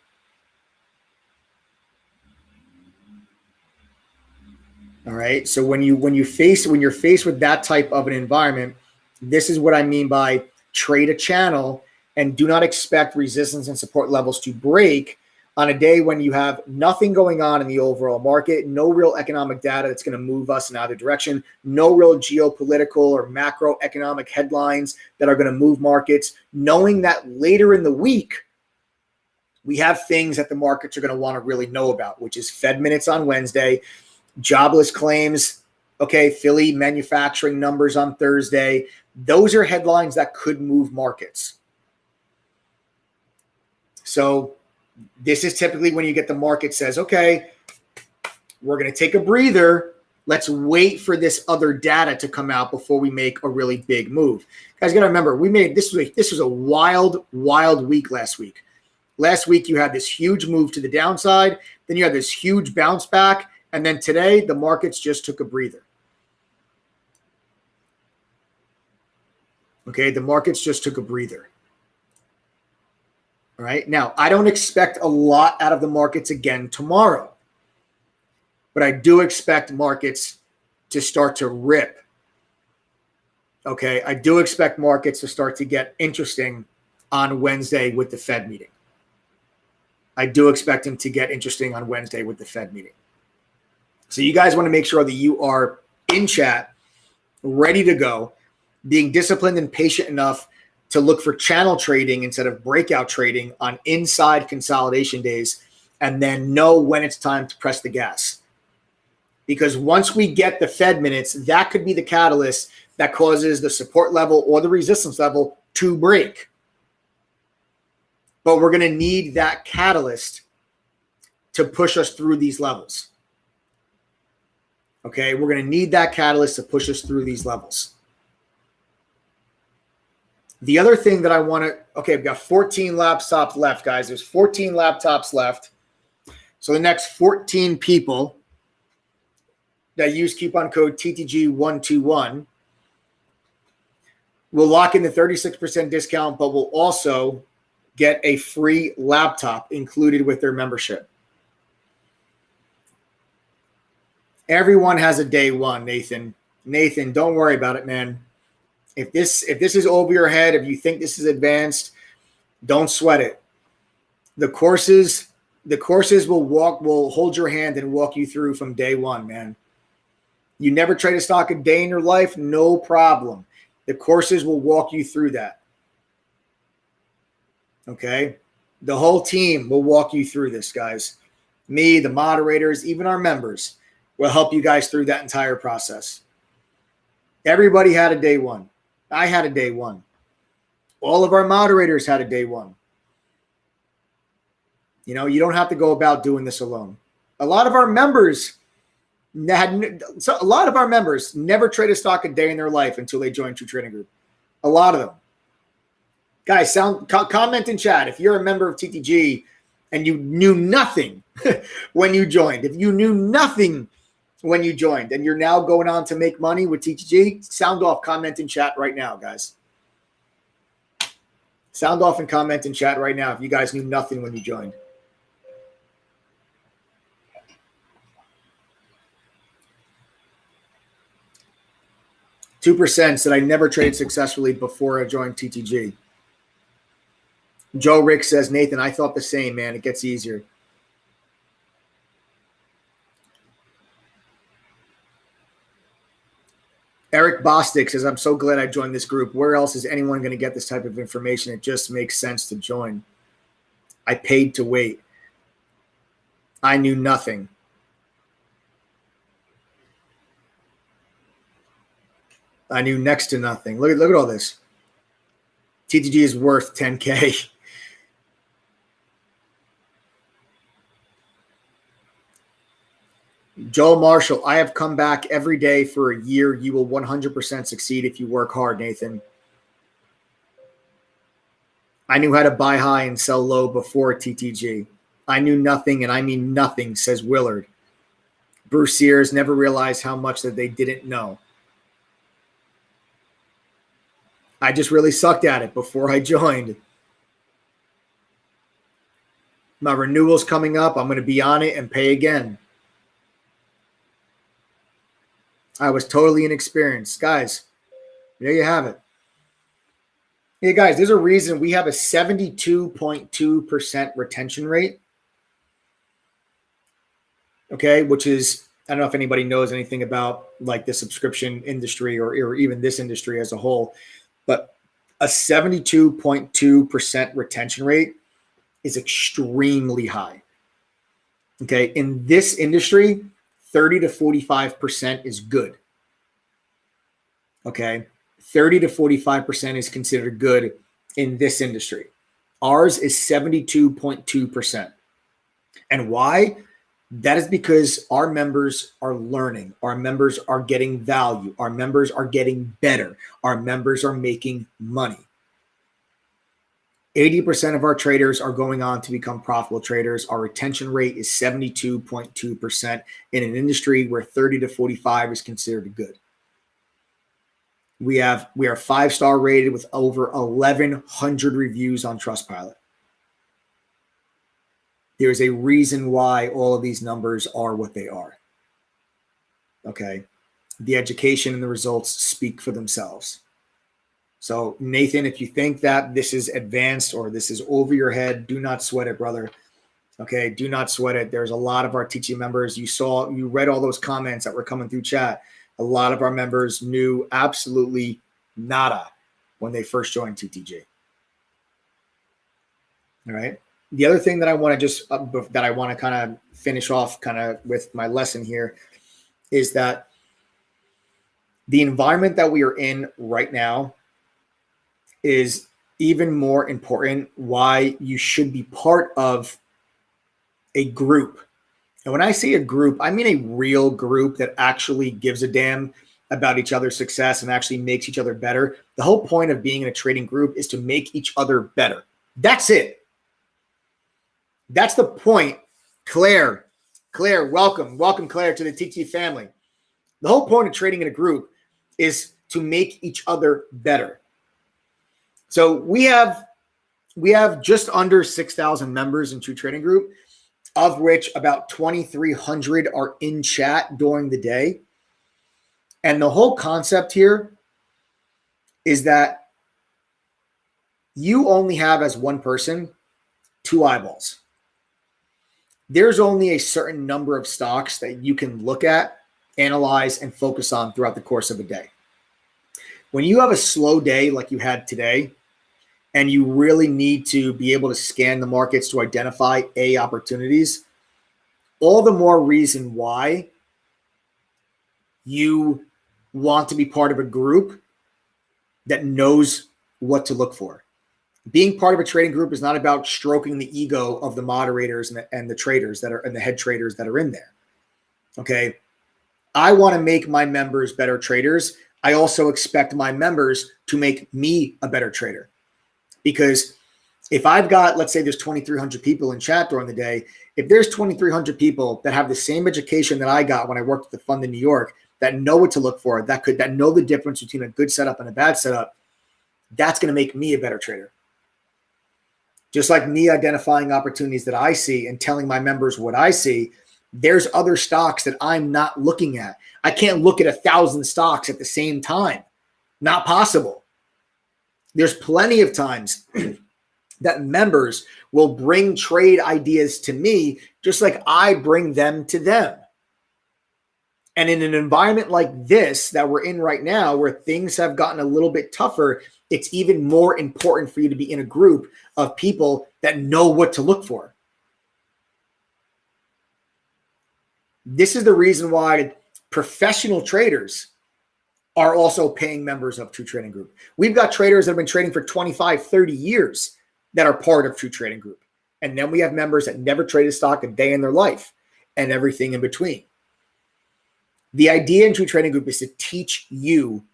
All right. So when you're faced with that type of an environment, this is what I mean by trade a channel and do not expect resistance and support levels to break on a day when you have nothing going on in the overall market, no real economic data that's going to move us in either direction, no real geopolitical or macroeconomic headlines that are going to move markets, knowing that later in the week, we have things that the markets are going to want to really know about, which is Fed minutes on Wednesday, jobless claims, okay, Philly manufacturing numbers on Thursday. Those are headlines that could move markets. So this is typically when you get the market says, okay, we're going to take a breather. Let's wait for this other data to come out before we make a really big move. Guys, got to remember, this was a wild week last week. Last week, you had this huge move to the downside. Then you had this huge bounce back. And then today, the markets just took a breather. Okay, the markets just took a breather. All right, now I don't expect a lot out of the markets again tomorrow, but I do expect markets to start to rip. Okay, I do expect markets to start to get interesting on Wednesday with the Fed meeting. I do expect them to get interesting on Wednesday with the Fed meeting. So you guys want to make sure that you are in chat, ready to go, being disciplined and patient enough to look for channel trading instead of breakout trading on inside consolidation days, and then know when it's time to press the gas. Because once we get the Fed minutes, that could be the catalyst that causes the support level or the resistance level to break. But we're going to need that catalyst to push us through these levels. Okay, we're going to need that catalyst to push us through these levels. The other thing that I want to, okay, we've got 14 laptops left, guys. There's 14 laptops left. So the next 14 people that use coupon code TTG121 will lock in the 36% discount, but will also get a free laptop included with their membership. Everyone has a day one, Nathan. Nathan, don't worry about it, man. If this is over your head, if you think this is advanced, don't sweat it. The courses will hold your hand and walk you through from day one, man. You never trade a stock a day in your life, no problem. The courses will walk you through that. Okay? The whole team will walk you through this, guys. Me, the moderators, even our members will help you guys through that entire process. Everybody had a day one. I had a day one. All of our moderators had a day one. You know, you don't have to go about doing this alone. A lot of our members never trade a stock a day in their life until they join True Trading Group. A lot of them. Guys, comment in chat if you're a member of TTG and you knew nothing when you joined. If you knew nothing when you joined and you're now going on to make money with TTG, sound off, comment in chat right now, guys. Sound off and comment in chat right now if you guys knew nothing when you joined. %2 said I never traded successfully before I joined TTG. Joe Rick says, Nathan, I thought the same, man. It gets easier. Eric Bostic says, I'm so glad I joined this group. Where else is anyone going to get this type of information? It just makes sense to join. I paid to wait. I knew nothing. I knew next to nothing. Look at all this. TTG is worth 10K. Joel Marshall, I have come back every day for a year. You will 100% succeed if you work hard, Nathan. I knew how to buy high and sell low before TTG. I knew nothing, and I mean nothing, says Willard. Bruce Sears never realized how much that they didn't know. I just really sucked at it before I joined. My renewal's coming up. I'm going to be on it and pay again. I was totally inexperienced. Guys, there you have it. Hey, guys, there's a reason we have a 72.2% retention rate. Okay, which is, I don't know if anybody knows anything about like the subscription industry or even this industry as a whole, but a 72.2% retention rate is extremely high. Okay, in this industry, 30 to 45% is good. Okay, 30 to 45% is considered good in this industry. Ours is 72.2%. And why? That is because our members are learning. Our members are getting value. Our members are getting better. Our members are making money. 80% of our traders are going on to become profitable traders. Our retention rate is 72.2% in an industry where 30 to 45 is considered good. We are 5-star rated with over 1,100 reviews on Trustpilot. There's a reason why all of these numbers are what they are. Okay. The education and the results speak for themselves. So Nathan, if you think that this is advanced or this is over your head, do not sweat it, brother. Okay. Do not sweat it. There's a lot of our teaching members. You read all those comments that were coming through chat. A lot of our members knew absolutely nada when they first joined TTG. All right. The other thing that I want to kind of finish off kind of with my lesson here is that the environment that we are in right now is even more important why you should be part of a group. And when I say a group, I mean a real group that actually gives a damn about each other's success and actually makes each other better. The whole point of being in a trading group is to make each other better. That's it. That's the point. Claire, welcome Claire to the TT family. The whole point of trading in a group is to make each other better. So we have just under 6,000 members in True Trading Group, of which about 2,300 are in chat during the day. And the whole concept here is that you only have, as one person, 2 eyeballs. There's only a certain number of stocks that you can look at, analyze, and focus on throughout the course of a day. When you have a slow day like you had today, and you really need to be able to scan the markets to identify opportunities, all the more reason why you want to be part of a group that knows what to look for. Being part of a trading group is not about stroking the ego of the moderators and the traders that are, and the head traders that are in there. Okay. I want to make my members better traders. I also expect my members to make me a better trader. Because if I've got, let's say there's 2,300 people in chat during the day, if there's 2,300 people that have the same education that I got when I worked at the fund in New York, that know what to look for, that know the difference between a good setup and a bad setup, that's going to make me a better trader. Just like me identifying opportunities that I see and telling my members what I see, there's other stocks that I'm not looking at. I can't look at 1,000 stocks at the same time. Not possible. There's plenty of times that members will bring trade ideas to me, just like I bring them to them. And in an environment like this that we're in right now, where things have gotten a little bit tougher, it's even more important for you to be in a group of people that know what to look for. This is the reason why professional traders are also paying members of True Trading Group. We've got traders that have been trading for 25, 30 years that are part of True Trading Group. And then we have members that never traded stock a day in their life and everything in between. The idea in True Trading Group is to teach you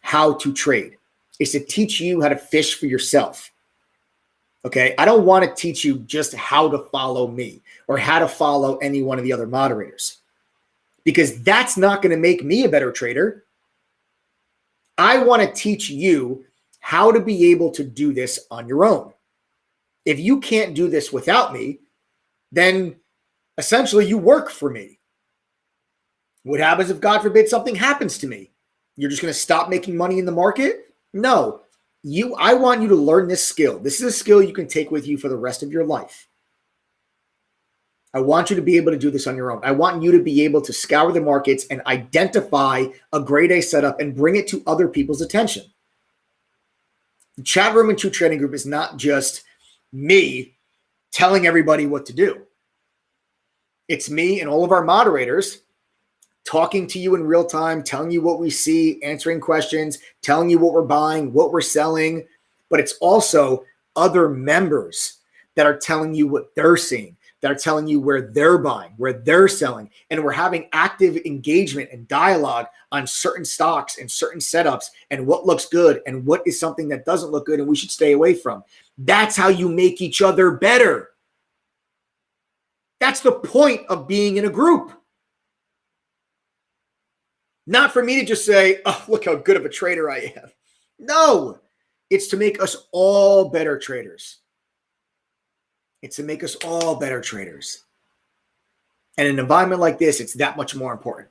how to trade. It's to teach you how to fish for yourself. Okay, I don't want to teach you just how to follow me or how to follow any one of the other moderators, because that's not going to make me a better trader. I want to teach you how to be able to do this on your own. If you can't do this without me, then essentially you work for me. What happens if, God forbid, something happens to me? You're just going to stop making money in the market? No. I want you to learn this skill. This is a skill you can take with you for the rest of your life. I want you to be able to do this on your own. I want you to be able to scour the markets and identify a grade A setup and bring it to other people's attention. The chat room and True Trading Group is not just me telling everybody what to do. It's me and all of our moderators talking to you in real time, telling you what we see, answering questions, telling you what we're buying, what we're selling. But it's also other members that are telling you what they're seeing, that are telling you where they're buying, where they're selling. And we're having active engagement and dialogue on certain stocks and certain setups and what looks good and what is something that doesn't look good and we should stay away from. That's how you make each other better. That's the point of being in a group. Not for me to just say, oh, look how good of a trader I am. No, it's to make us all better traders. It's to make us all better traders. And in an environment like this, it's that much more important.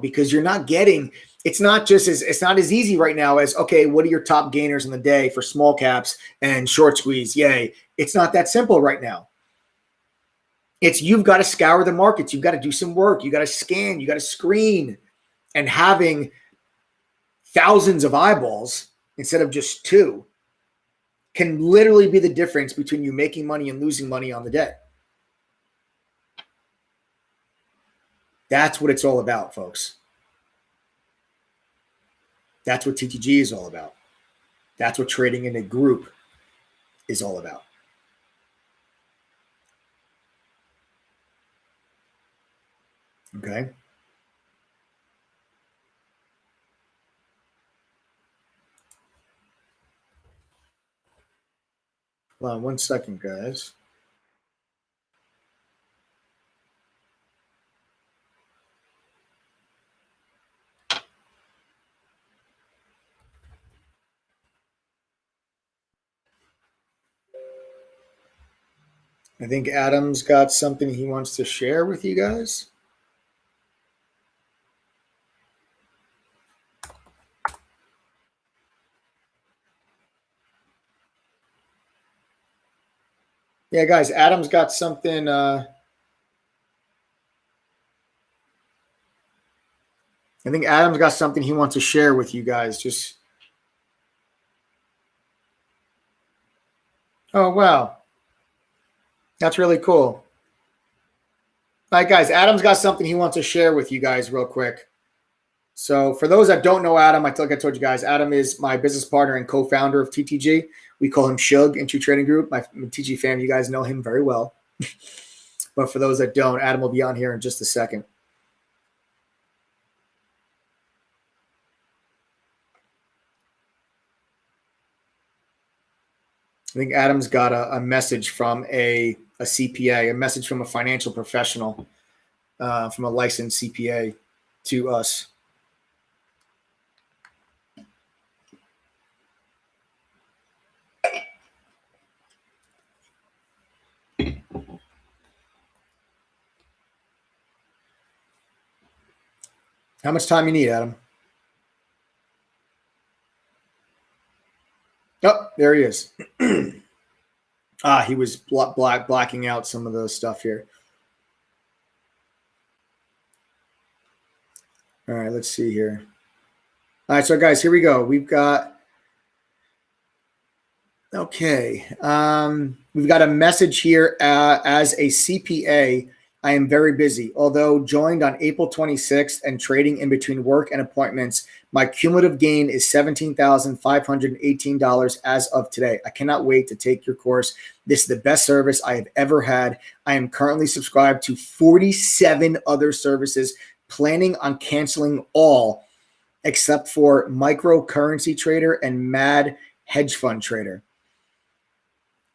Because you're not getting, it's not as easy right now as, okay, what are your top gainers in the day for small caps and short squeeze? Yay. It's not that simple right now. You've got to scour the markets. You've got to do some work. You got to scan, you got to screen, and having thousands of eyeballs instead of just two can literally be the difference between you making money and losing money on the day. That's what it's all about, folks. That's what TTG is all about. That's what trading in a group is all about. Okay. Hold on 1 second, guys. I think Adam's got something he wants to share with you guys. Yeah, guys, Adam's got something. I think Adam's got something he wants to share with you guys. Oh, wow. That's really cool. All right, guys, Adam's got something he wants to share with you guys real quick. So for those that don't know Adam, like I told you guys, Adam is my business partner and co-founder of TTG. We call him Shug in True Trading Group. My TG fam, you guys know him very well. But for those that don't, Adam will be on here in just a second. I think Adam's got a message from a CPA, a message from a financial professional, from a licensed CPA to us. How much time you need, Adam? Oh, there he is. He was blacking out some of the stuff here. All right, let's see here. All right, so guys, here we go. We've got, okay. We've got a message here. As a CPA, I am very busy. Although joined on April 26th and trading in between work and appointments, my cumulative gain is $17,518 as of today. I cannot wait to take your course. This is the best service I have ever had. I am currently subscribed to 47 other services, planning on canceling all except for Microcurrency Trader and Mad Hedge Fund Trader.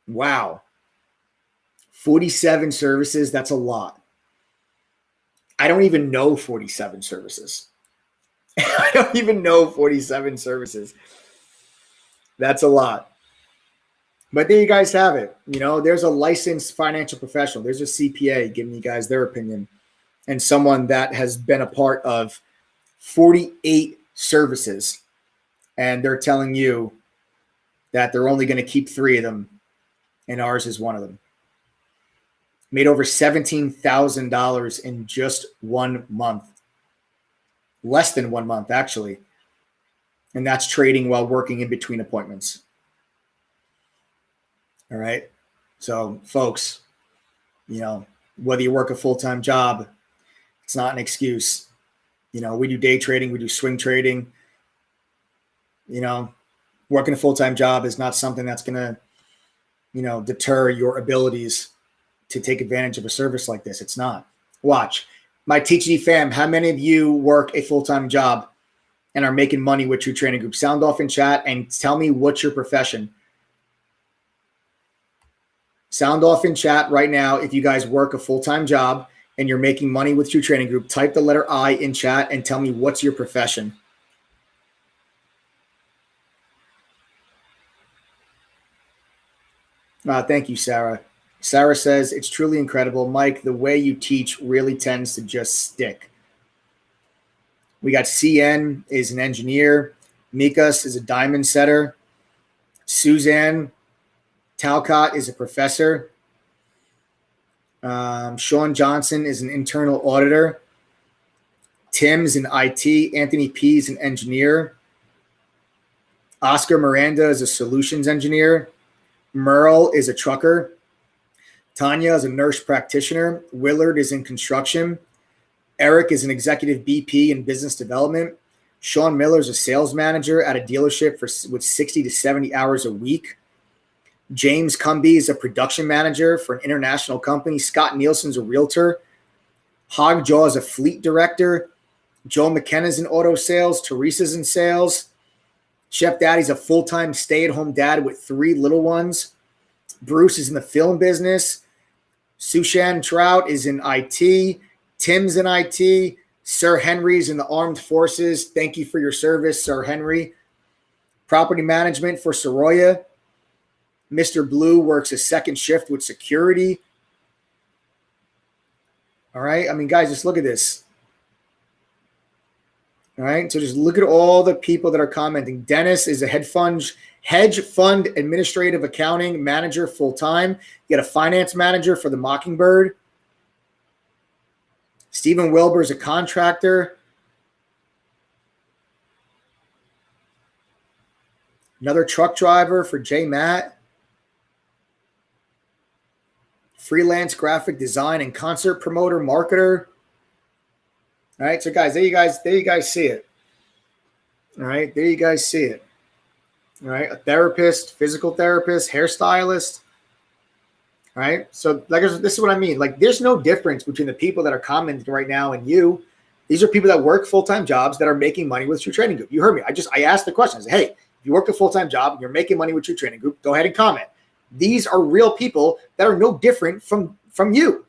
Wow. 47 services, that's a lot. I don't even know 47 services. I don't even know 47 services. That's a lot. But there you guys have it. There's a licensed financial professional. There's a CPA giving you guys their opinion, and someone that has been a part of 48 services, and they're telling you that they're only going to keep 3 of them, and ours is one of them. Made over $17,000 in just 1 month. Less than 1 month, actually. And that's trading while working in between appointments. All right. So, folks, whether you work a full-time job, it's not an excuse. We do day trading, we do swing trading. Working a full-time job is not something that's going to, deter your abilities to take advantage of a service like this. It's not. Watch. My TGD fam, how many of you work a full-time job and are making money with True Trading Group? Sound off in chat and tell me what's your profession. Sound off in chat right now if you guys work a full-time job and you're making money with True Trading Group, type the letter I in chat and tell me what's your profession. Thank you, Sarah. Sarah says, it's truly incredible. Mike, the way you teach really tends to just stick. We got CN is an engineer. Mikas is a diamond setter. Suzanne Talcott is a professor. Sean Johnson is an internal auditor. Tim's in IT. Anthony P is an engineer. Oscar Miranda is a solutions engineer. Merle is a trucker. Tanya is a nurse practitioner. Willard is in construction. Eric is an executive BP in business development. Sean Miller is a sales manager at a dealership with 60 to 70 hours a week. James Cumby is a production manager for an international company. Scott Nielsen's a realtor. Hogjaw is a fleet director. Joe McKenna's in auto sales. Teresa's in sales. Chef Daddy's a full-time stay-at-home dad with 3 little ones. Bruce is in the film business. Sushan Trout is in IT. Tim's in IT. Sir Henry's in the armed forces. Thank you for your service, Sir Henry. Property management for Soroya. Mr. Blue works a second shift with security. All right. I mean, guys, just look at this. All right. So just look at all the people that are commenting. Dennis is a hedge fund administrative accounting manager full-time. You got a finance manager for the Mockingbird. Stephen Wilbur is a contractor. Another truck driver for J. Matt. Freelance graphic design and concert promoter, marketer. All right, so guys, there you guys see it. All right, there you guys see it. All right, a therapist, physical therapist, hairstylist. All right, so like this is what I mean. Like, there's no difference between the people that are commenting right now and you. These are people that work full-time jobs that are making money with True Trading Group. You heard me. I asked the question. I said, hey, if you work a full-time job and you're making money with True Trading Group, go ahead and comment. These are real people that are no different from you.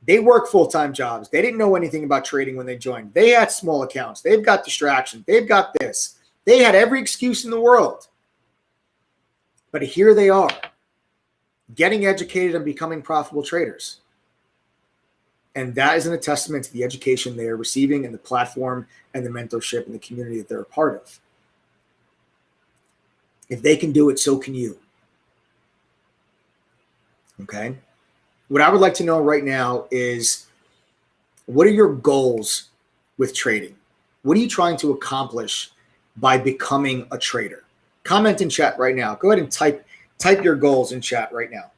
They work full-time jobs. They didn't know anything about trading when they joined. They had small accounts. They've got distractions. They've got this. They had every excuse in the world. But here they are, getting educated and becoming profitable traders. And that is a testament to the education they are receiving and the platform and the mentorship and the community that they're a part of. If they can do it, so can you. Okay? What I would like to know right now is, what are your goals with trading? What are you trying to accomplish by becoming a trader? Comment in chat right now. Go ahead and type your goals in chat right now.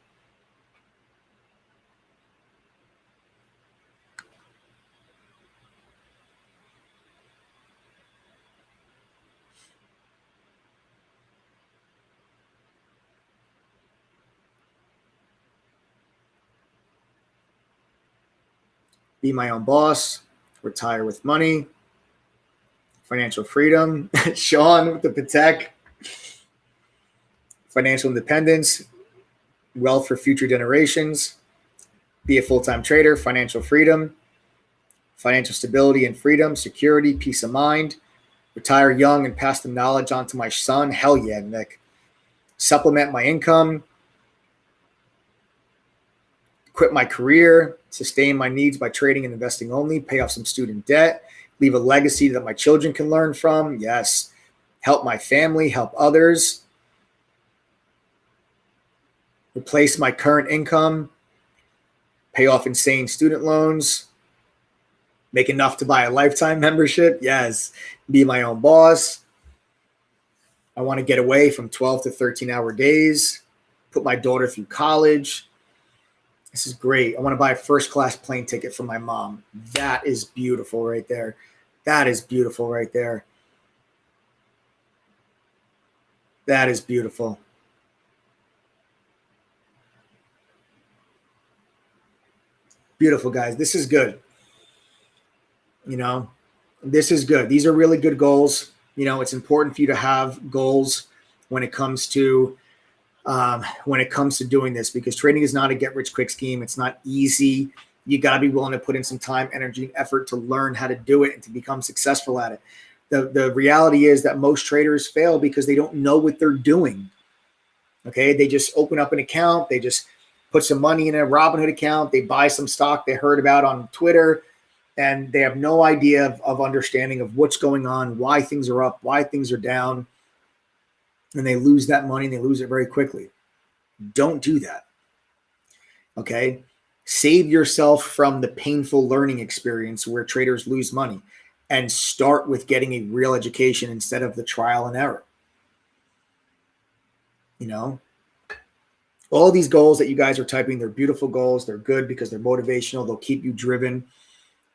Be my own boss, retire with money, financial freedom, Sean with the Patek, financial independence, wealth for future generations, be a full-time trader, financial freedom, financial stability and freedom, security, peace of mind, retire young and pass the knowledge on to my son. Hell yeah, Nick. Supplement my income, quit my career, sustain my needs by trading and investing only, pay off some student debt, leave a legacy that my children can learn from. Yes. Help my family, help others. Replace my current income, pay off insane student loans, make enough to buy a lifetime membership. Yes. Be my own boss. I want to get away from 12 to 13-hour days, put my daughter through college. This is great. I want to buy a first-class plane ticket for my mom. That is beautiful right there. That is beautiful right there. That is beautiful. Beautiful, guys. This is good. You know, this is good. These are really good goals. You know, it's important for you to have goals when it comes to doing this, because trading is not a get-rich-quick scheme. It's not easy. You got to be willing to put in some time, energy, and effort to learn how to do it and to become successful at it. The reality is that most traders fail because they don't know what they're doing. Okay, they just open up an account, they just put some money in a Robinhood account, they buy some stock they heard about on Twitter, and they have no idea of understanding of what's going on, why things are up, why things are down, and they lose that money and they lose it very quickly. Don't do that. Okay, save yourself from the painful learning experience where traders lose money and start with getting a real education instead of the trial and error. You know, all these goals that you guys are typing, they're beautiful goals. They're good because they're motivational. They'll keep you driven.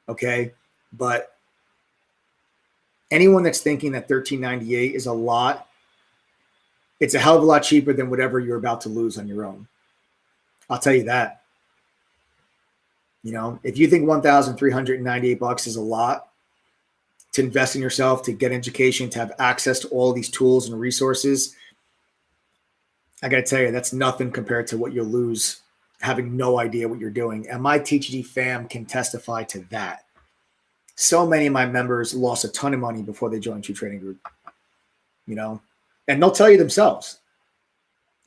Okay. But anyone that's thinking that $13.98 is a lot, it's a hell of a lot cheaper than whatever you're about to lose on your own. I'll tell you that. You know, if you think $1,398 is a lot to invest in yourself, to get education, to have access to all these tools and resources, I got to tell you, that's nothing compared to what you'll lose having no idea what you're doing. And my TTG fam can testify to that. So many of my members lost a ton of money before they joined True Trading Group, you know, and they'll tell you themselves.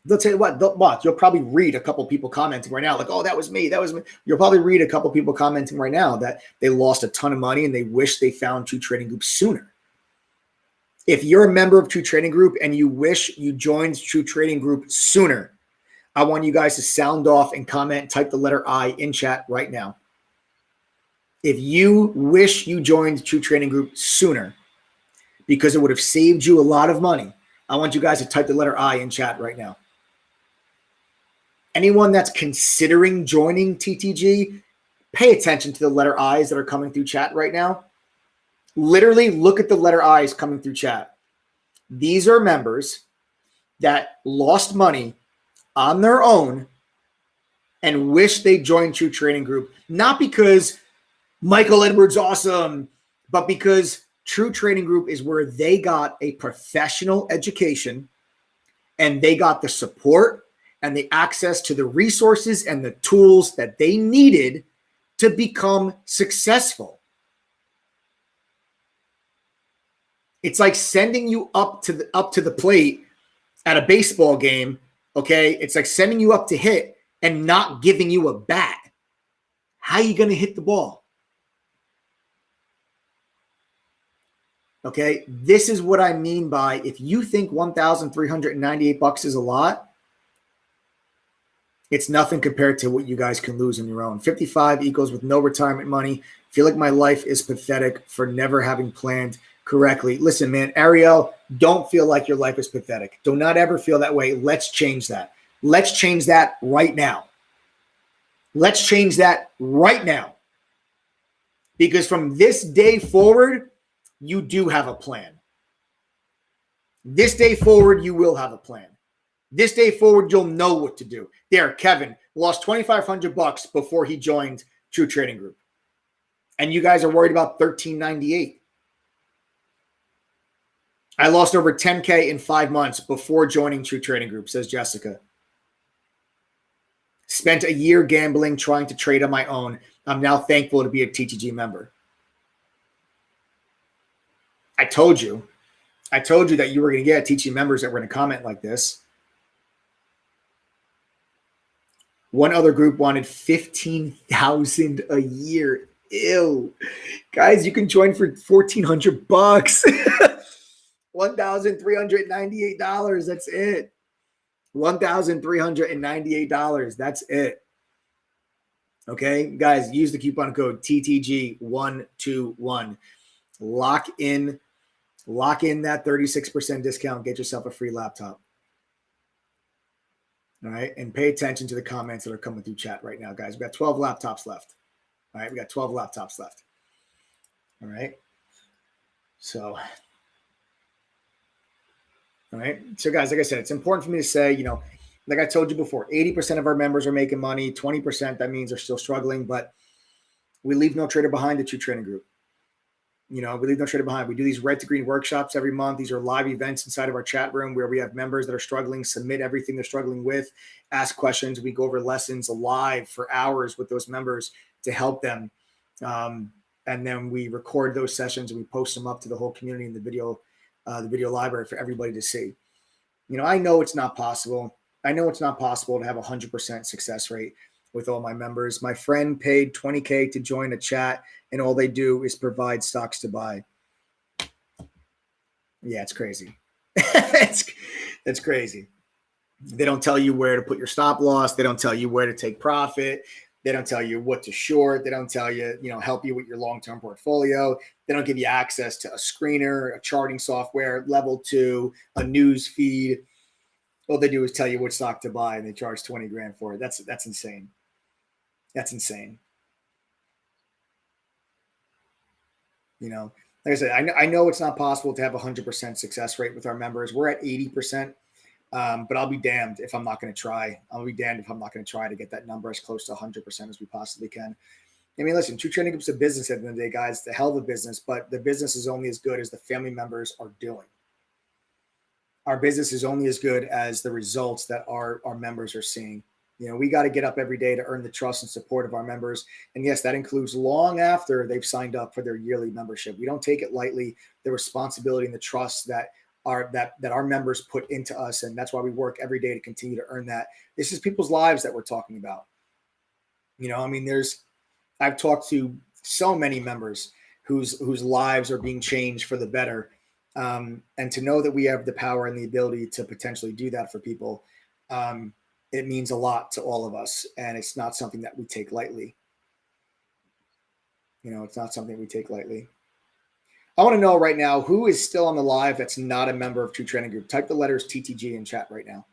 They'll tell you what, you'll probably read a couple people commenting right now, like, oh, that was me. That was me. You'll probably read a couple people commenting right now that they lost a ton of money and they wish they found True Trading Group sooner. If you're a member of True Trading Group and you wish you joined True Trading Group sooner, I want you guys to sound off and comment and type the letter I in chat right now. If you wish you joined True Trading Group sooner because it would have saved you a lot of money, I want you guys to type the letter I in chat right now. Anyone that's considering joining TTG, pay attention to the letter I's that are coming through chat right now. Literally look at the letter I's coming through chat. These are members that lost money on their own and wish they joined True Trading Group, not because Michael Edwards awesome, but because True Trading Group is where they got a professional education and they got the support and the access to the resources and the tools that they needed to become successful. It's like sending you up to the plate at a baseball game, okay? It's like sending you up to hit and not giving you a bat. How are you going to hit the ball? Okay, this is what I mean by if you think $1,398 is a lot, it's nothing compared to what you guys can lose on your own. 55 equals with no retirement money. Feel like my life is pathetic for never having planned correctly. Listen, man, Ariel, don't feel like your life is pathetic. Do not ever feel that way. Let's change that. Let's change that right now. Let's change that right now. Because from this day forward, you do have a plan. This day forward, you will have a plan. This day forward, you'll know what to do. There, Kevin lost $2,500 before he joined True Trading Group. And you guys are worried about $13.98. I lost over $10K in 5 months before joining True Trading Group, says Jessica. Spent a year gambling, trying to trade on my own. I'm now thankful to be a TTG member. I told you that you were going to get TTG members that were going to comment like this. One other group wanted $15,000 a year. Ew. Guys, you can join for $1,400. $1,398. That's it. $1,398. That's it. Okay, guys, use the coupon code TTG121. Lock in that 36% discount. Get yourself a free laptop. All right, and pay attention to the comments that are coming through chat right now, guys. We got 12 laptops left. All right, we got 12 laptops left. All right, so. All right. So, guys, like I said, it's important for me to say, you know, like I told you before, 80% of our members are making money. 20%, that means, are still struggling. But we leave no trader behind at True Trading Group. You know, we leave no trader behind. We do these red to green workshops every month. These are live events inside of our chat room where we have members that are struggling, submit everything they're struggling with, ask questions. We go over lessons live for hours with those members to help them. And then we record those sessions and we post them up to the whole community in the video library for everybody to see. I know it's not possible. I know it's not possible to have 100% success rate with all my members. My friend paid $20K to join a chat, and all they do is provide stocks to buy. Yeah, it's crazy. It's crazy. They don't tell you where to put your stop loss. They don't tell you where to take profit. They don't tell you what to short. They don't tell you, help you with your long-term portfolio. They don't give you access to a screener, a charting software, level 2, a news feed. All they do is tell you what stock to buy, and they charge 20 grand for it. That's insane. That's insane. Like I said, I know it's not possible to have 100% success rate with our members. We're at 80%. But I'll be damned if I'm not going to try. I'll be damned if I'm not going to try to get that number as close to 100% as we possibly can. I mean, listen, True Trading Group's a business at the end of the day, guys. It's a hell of a business, but the business is only as good as the family members are doing. Our business is only as good as the results that our members are seeing. We got to get up every day to earn the trust and support of our members. And yes, that includes long after they've signed up for their yearly membership. We don't take it lightly, the responsibility and the trust that our members put into us. And that's why we work every day to continue to earn that. This is people's lives that we're talking about. I've talked to so many members whose lives are being changed for the better. And to know that we have the power and the ability to potentially do that for people, it means a lot to all of us. And it's not something that we take lightly. It's not something we take lightly. I want to know right now who is still on the live that's not a member of True Trading Group. Type the letters TTG in chat right now.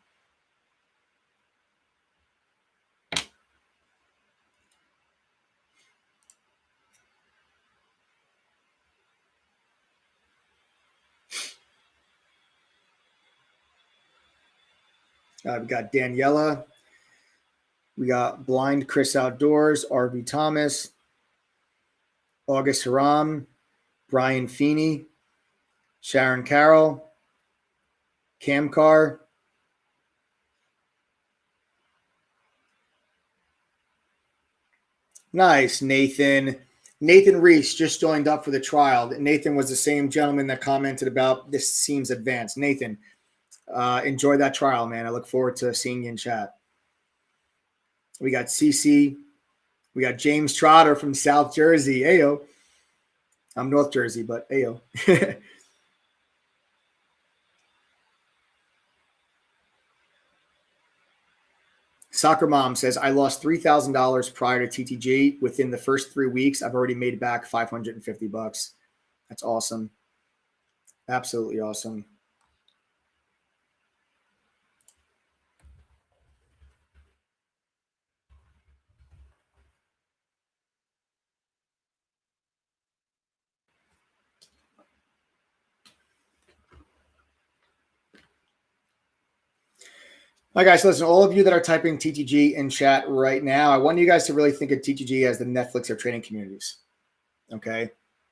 We got Daniela. We got Blind Chris Outdoors, RV Thomas, August Haram, Brian Feeney, Sharon Carroll, Camcar, nice, Nathan. Nathan Reese just joined up for the trial. Nathan was the same gentleman that commented about this seems advanced. Nathan, enjoy that trial, man. I look forward to seeing you in chat. We got CC. We got James Trotter from South Jersey. Ayo. I'm North Jersey, but ayo. Soccer Mom says, I lost $3,000 prior to TTG. Within the first 3 weeks, I've already made back $550. That's awesome. Absolutely awesome. All right, guys, listen, all of you that are typing TTG in chat right now, I want you guys to really think of TTG as the Netflix of trading communities. Okay.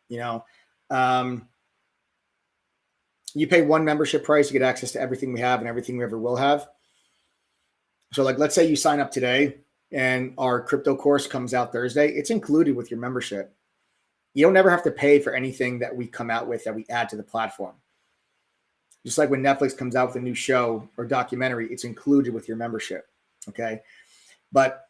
You pay one membership price, you get access to everything we have and everything we ever will have. So let's say you sign up today and our crypto course comes out Thursday, it's included with your membership. You don't ever have to pay for anything that we come out with that we add to the platform. Just like when Netflix comes out with a new show or documentary, it's included with your membership. Okay. But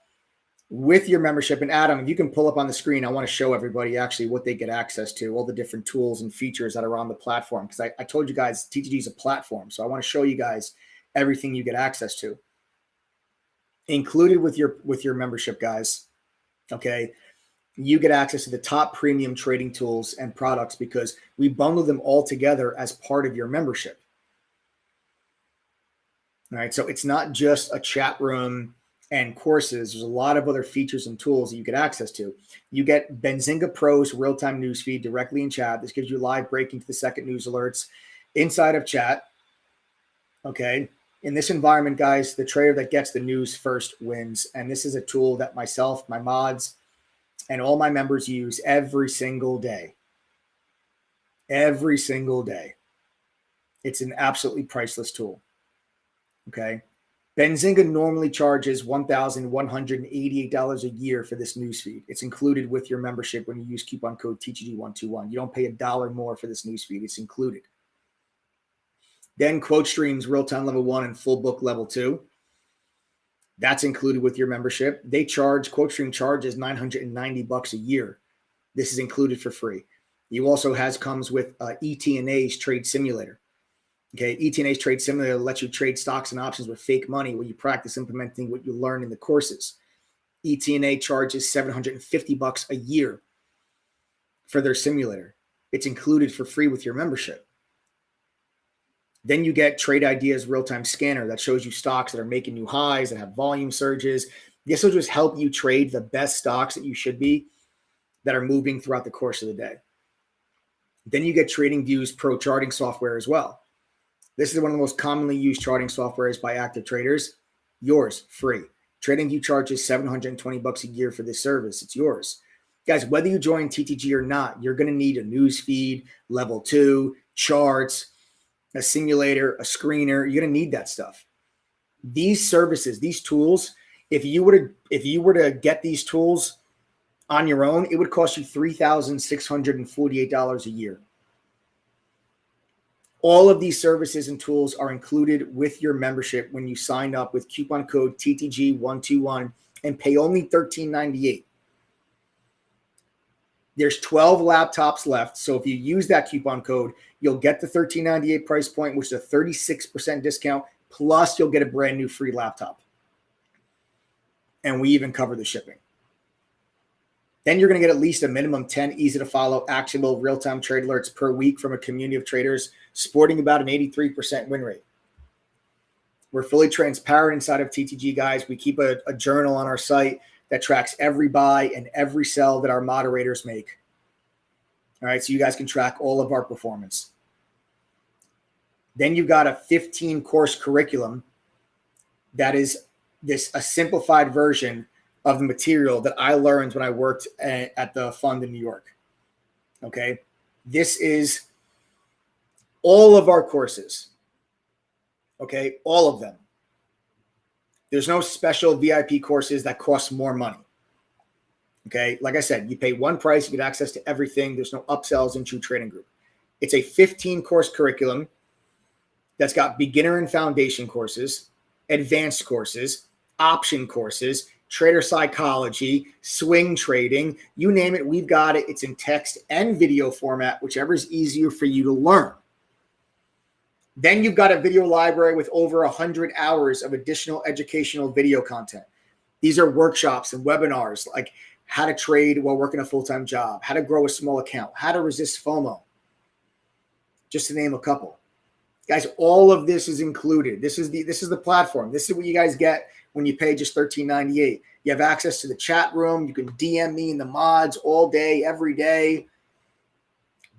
with your membership, and Adam, if you can pull up on the screen, I want to show everybody actually what they get access to, all the different tools and features that are on the platform. Because I told you guys, TTG is a platform. So I want to show you guys everything you get access to. Included with your membership, guys. Okay. You get access to the top premium trading tools and products because we bundle them all together as part of your membership. All right. So it's not just a chat room and courses. There's a lot of other features and tools that you get access to. You get Benzinga Pro's real-time news feed directly in chat. This gives you live breaking to the second news alerts inside of chat. Okay. In this environment, guys, the trader that gets the news first wins. And this is a tool that myself, my mods, and all my members use every single day. Every single day. It's an absolutely priceless tool. Okay. Benzinga normally charges $1,188 a year for this newsfeed. It's included with your membership when you use coupon code TGG121. You don't pay $1 more for this newsfeed. It's included. Then Quote Streams Real-Time Level 1 and Full Book Level 2. That's included with your membership. Quote Stream charges $990 a year. This is included for free. You also comes with ET&A's Trade Simulator. Okay, ET&A's Trade Simulator lets you trade stocks and options with fake money where you practice implementing what you learn in the courses. ET&A charges $750 a year for their simulator. It's included for free with your membership. Then you get Trade Ideas Real-Time Scanner that shows you stocks that are making new highs, that have volume surges. This will just help you trade the best stocks that you should be that are moving throughout the course of the day. Then you get TradingView's Pro charting software as well. This is one of the most commonly used charting softwares by active traders. Yours, free. TradingView charges $720 a year for this service. It's yours. Guys, whether you join TTG or not, you're going to need a news feed, level 2, charts, a simulator, a screener. You're going to need that stuff. These services, these tools, if you were to get these tools on your own, it would cost you $3,648 a year. All of these services and tools are included with your membership when you sign up with coupon code TTG121 and pay only $13.98. There's 12 laptops left. So if you use that coupon code, you'll get the $13.98 price point, which is a 36% discount. Plus, you'll get a brand new free laptop. And we even cover the shipping. Then you're going to get at least a minimum 10 easy-to-follow, actionable, real-time trade alerts per week from a community of traders sporting about an 83% win rate. We're fully transparent inside of TTG, guys. We keep a journal on our site that tracks every buy and every sell that our moderators make. All right, so you guys can track all of our performance. Then you've got a 15-course curriculum that is a simplified version of the material that I learned when I worked at the fund in New York. Okay. This is all of our courses. Okay. All of them. There's no special VIP courses that cost more money. Okay. Like I said, you pay one price, you get access to everything. There's no upsells in True Trading Group. It's a 15-course curriculum that's got beginner and foundation courses, advanced courses, option courses, trader psychology, swing trading, you name it, we've got it. It's in text and video format, whichever is easier for you to learn. Then you've got a video library with over 100 hours of additional educational video content. These are workshops and webinars like how to trade while working a full-time job, how to grow a small account, how to resist FOMO, just to name a couple. Guys, all of this is included. This is the platform. This is what you guys get when you pay just $13.98. You have access to the chat room. You can DM me and the mods all day, every day.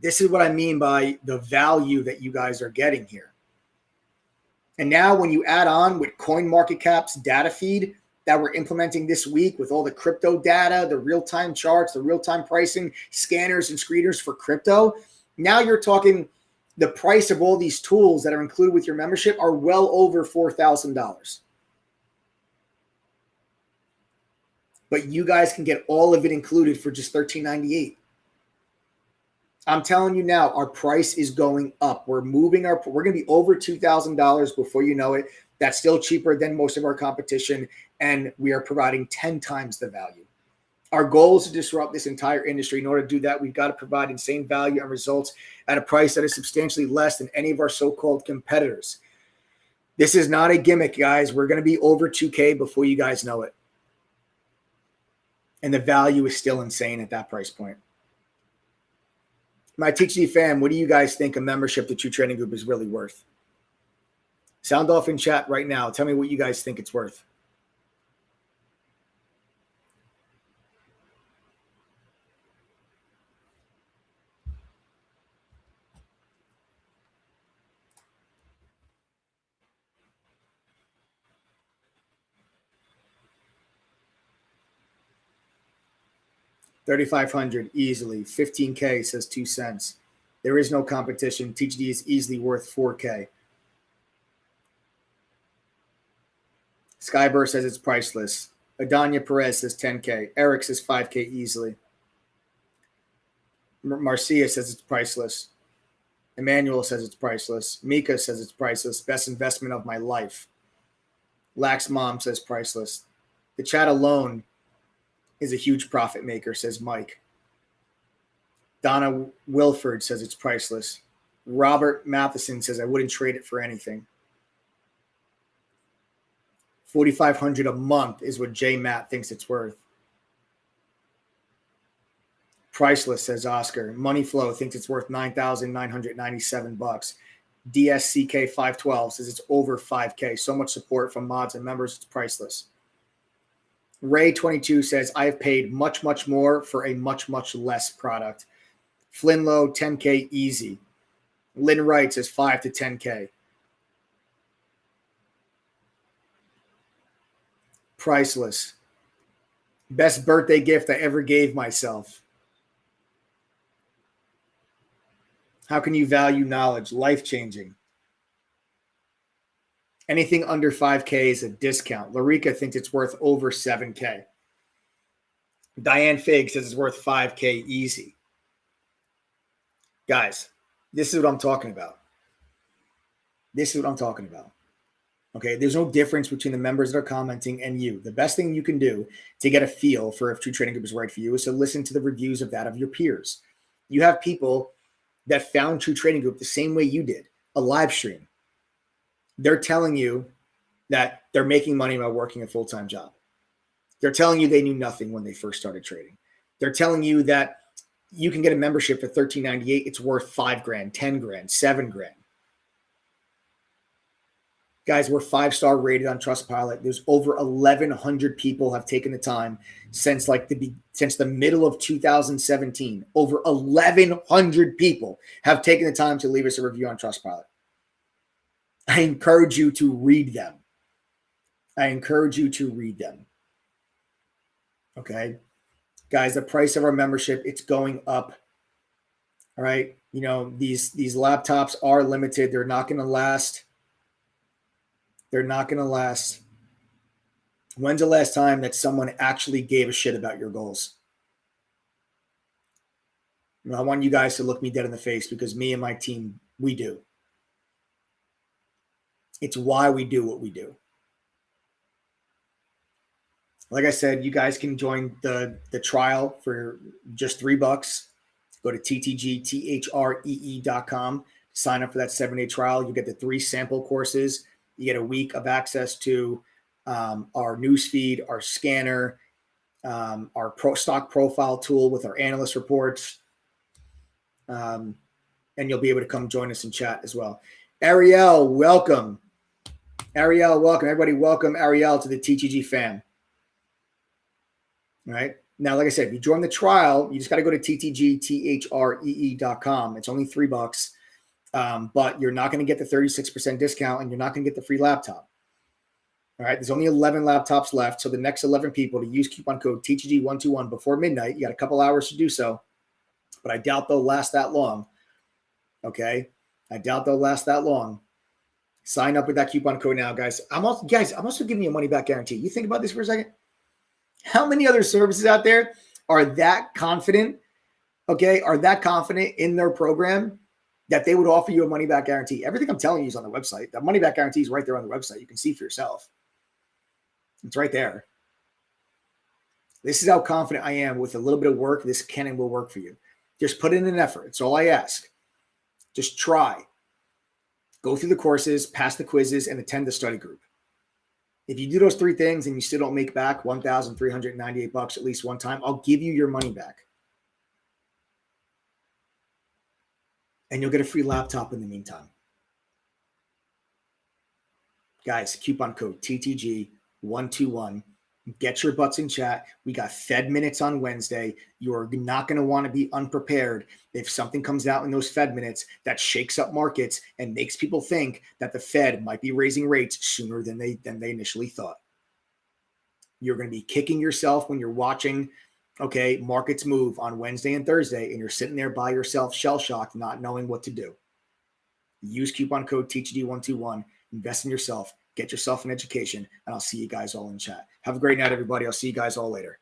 This is what I mean by the value that you guys are getting here. And now when you add on with CoinMarketCap's data feed that we're implementing this week with all the crypto data, the real-time charts, the real-time pricing, scanners and screeners for crypto, now you're talking the price of all these tools that are included with your membership are well over $4,000. But you guys can get all of it included for just $13.98. I'm telling you now, our price is going up. We're going to be over $2,000 before you know it. That's still cheaper than most of our competition, and we are providing 10 times the value. Our goal is to disrupt this entire industry. In order to do that, we've got to provide insane value and results at a price that is substantially less than any of our so-called competitors. This is not a gimmick, guys. We're going to be over 2K before you guys know it. And the value is still insane at that price point. My TTG fam, what do you guys think a membership to True Trading Group is really worth? Sound off in chat right now. Tell me what you guys think it's worth. $3,500 easily. 15K says 2 cents. There is no competition. TGD is easily worth 4K. Skyburst says it's priceless. Adanya Perez says 10K. Eric says 5K easily. Marcia says it's priceless. Emmanuel says it's priceless. Mika says it's priceless. Best investment of my life. Lax Mom says priceless. The chat alone is a huge profit maker, says Mike. Donna Wilford says it's priceless. Robert Matheson says I wouldn't trade it for anything. $4,500 a month is what J Matt thinks it's worth. Priceless, says Oscar. Money Flow thinks it's worth $9,997. DSCK 512 says it's over 5K. So much support from mods and members, it's priceless. Ray 22 says I have paid much, much more for a much, much less product. Flinlow 10K easy. Lynn Wright says 5 to 10K. Priceless. Best birthday gift I ever gave myself. How can you value knowledge? Life-changing. Anything under 5K is a discount. Larica thinks it's worth over 7K. Diane Fig says it's worth 5K easy. Guys, this is what I'm talking about. This is what I'm talking about. Okay, there's no difference between the members that are commenting and you. The best thing you can do to get a feel for if True Trading Group is right for you is to listen to the reviews of that of your peers. You have people that found True Trading Group the same way you did, a live stream. They're telling you that they're making money by working a full-time job. They're telling you they knew nothing when they first started trading. They're telling you that you can get a membership for $13.98. It's worth $5,000, $10,000, $7,000. Guys, we're 5-star rated on Trustpilot. There's over 1,100 people have taken the time since the middle of 2017. Over 1,100 people have taken the time to leave us a review on Trustpilot. I encourage you to read them. Okay? Guys, the price of our membership, it's going up. All right? You know, these laptops are limited. They're not going to last. When's the last time that someone actually gave a shit about your goals? You know, I want you guys to look me dead in the face because me and my team, we do. It's why we do what we do. Like I said, you guys can join the trial for just $3. Go to ttgthree.com. Sign up for that 7-day trial. You get the 3 sample courses. You get a week of access to our newsfeed, our scanner, our stock profile tool with our analyst reports. And you'll be able to come join us in chat as well. Ariel, welcome. Everybody welcome Ariel to the TTG fam. All right. Now, like I said, if you join the trial, you just got to go to ttgthree.com. It's only $3. But you're not going to get the 36% discount and you're not going to get the free laptop. All right. There's only 11 laptops left. So the next 11 people to use coupon code TTG121 before midnight, you got a couple hours to do so, but I doubt they'll last that long. Okay. I doubt they'll last that long. Sign up with that coupon code now, guys. I'm also giving you a money back guarantee. You think about this for a second. How many other services out there are that confident? Okay. Are that confident in their program that they would offer you a money-back guarantee? Everything I'm telling you is on the website. The money-back guarantee is right there on the website. You can see for yourself. It's right there. This is how confident I am with a little bit of work. This can and will work for you. Just put in an effort. It's all I ask. Just try. Go through the courses, pass the quizzes, and attend the study group. If you do those 3 things and you still don't make back $1,398 at least one time, I'll give you your money back. And you'll get a free laptop in the meantime. Guys, coupon code TTG121. Get your butts in chat. We got Fed minutes on Wednesday. You're not going to want to be unprepared if something comes out in those Fed minutes that shakes up markets and makes people think that the Fed might be raising rates sooner than they initially thought. You're going to be kicking yourself when you're watching, okay, markets move on Wednesday and Thursday, and you're sitting there by yourself, shell-shocked, not knowing what to do. Use coupon code TTG121. Invest in yourself. get yourself an education, and I'll see you guys all in chat. Have a great night, everybody. I'll see you guys all later.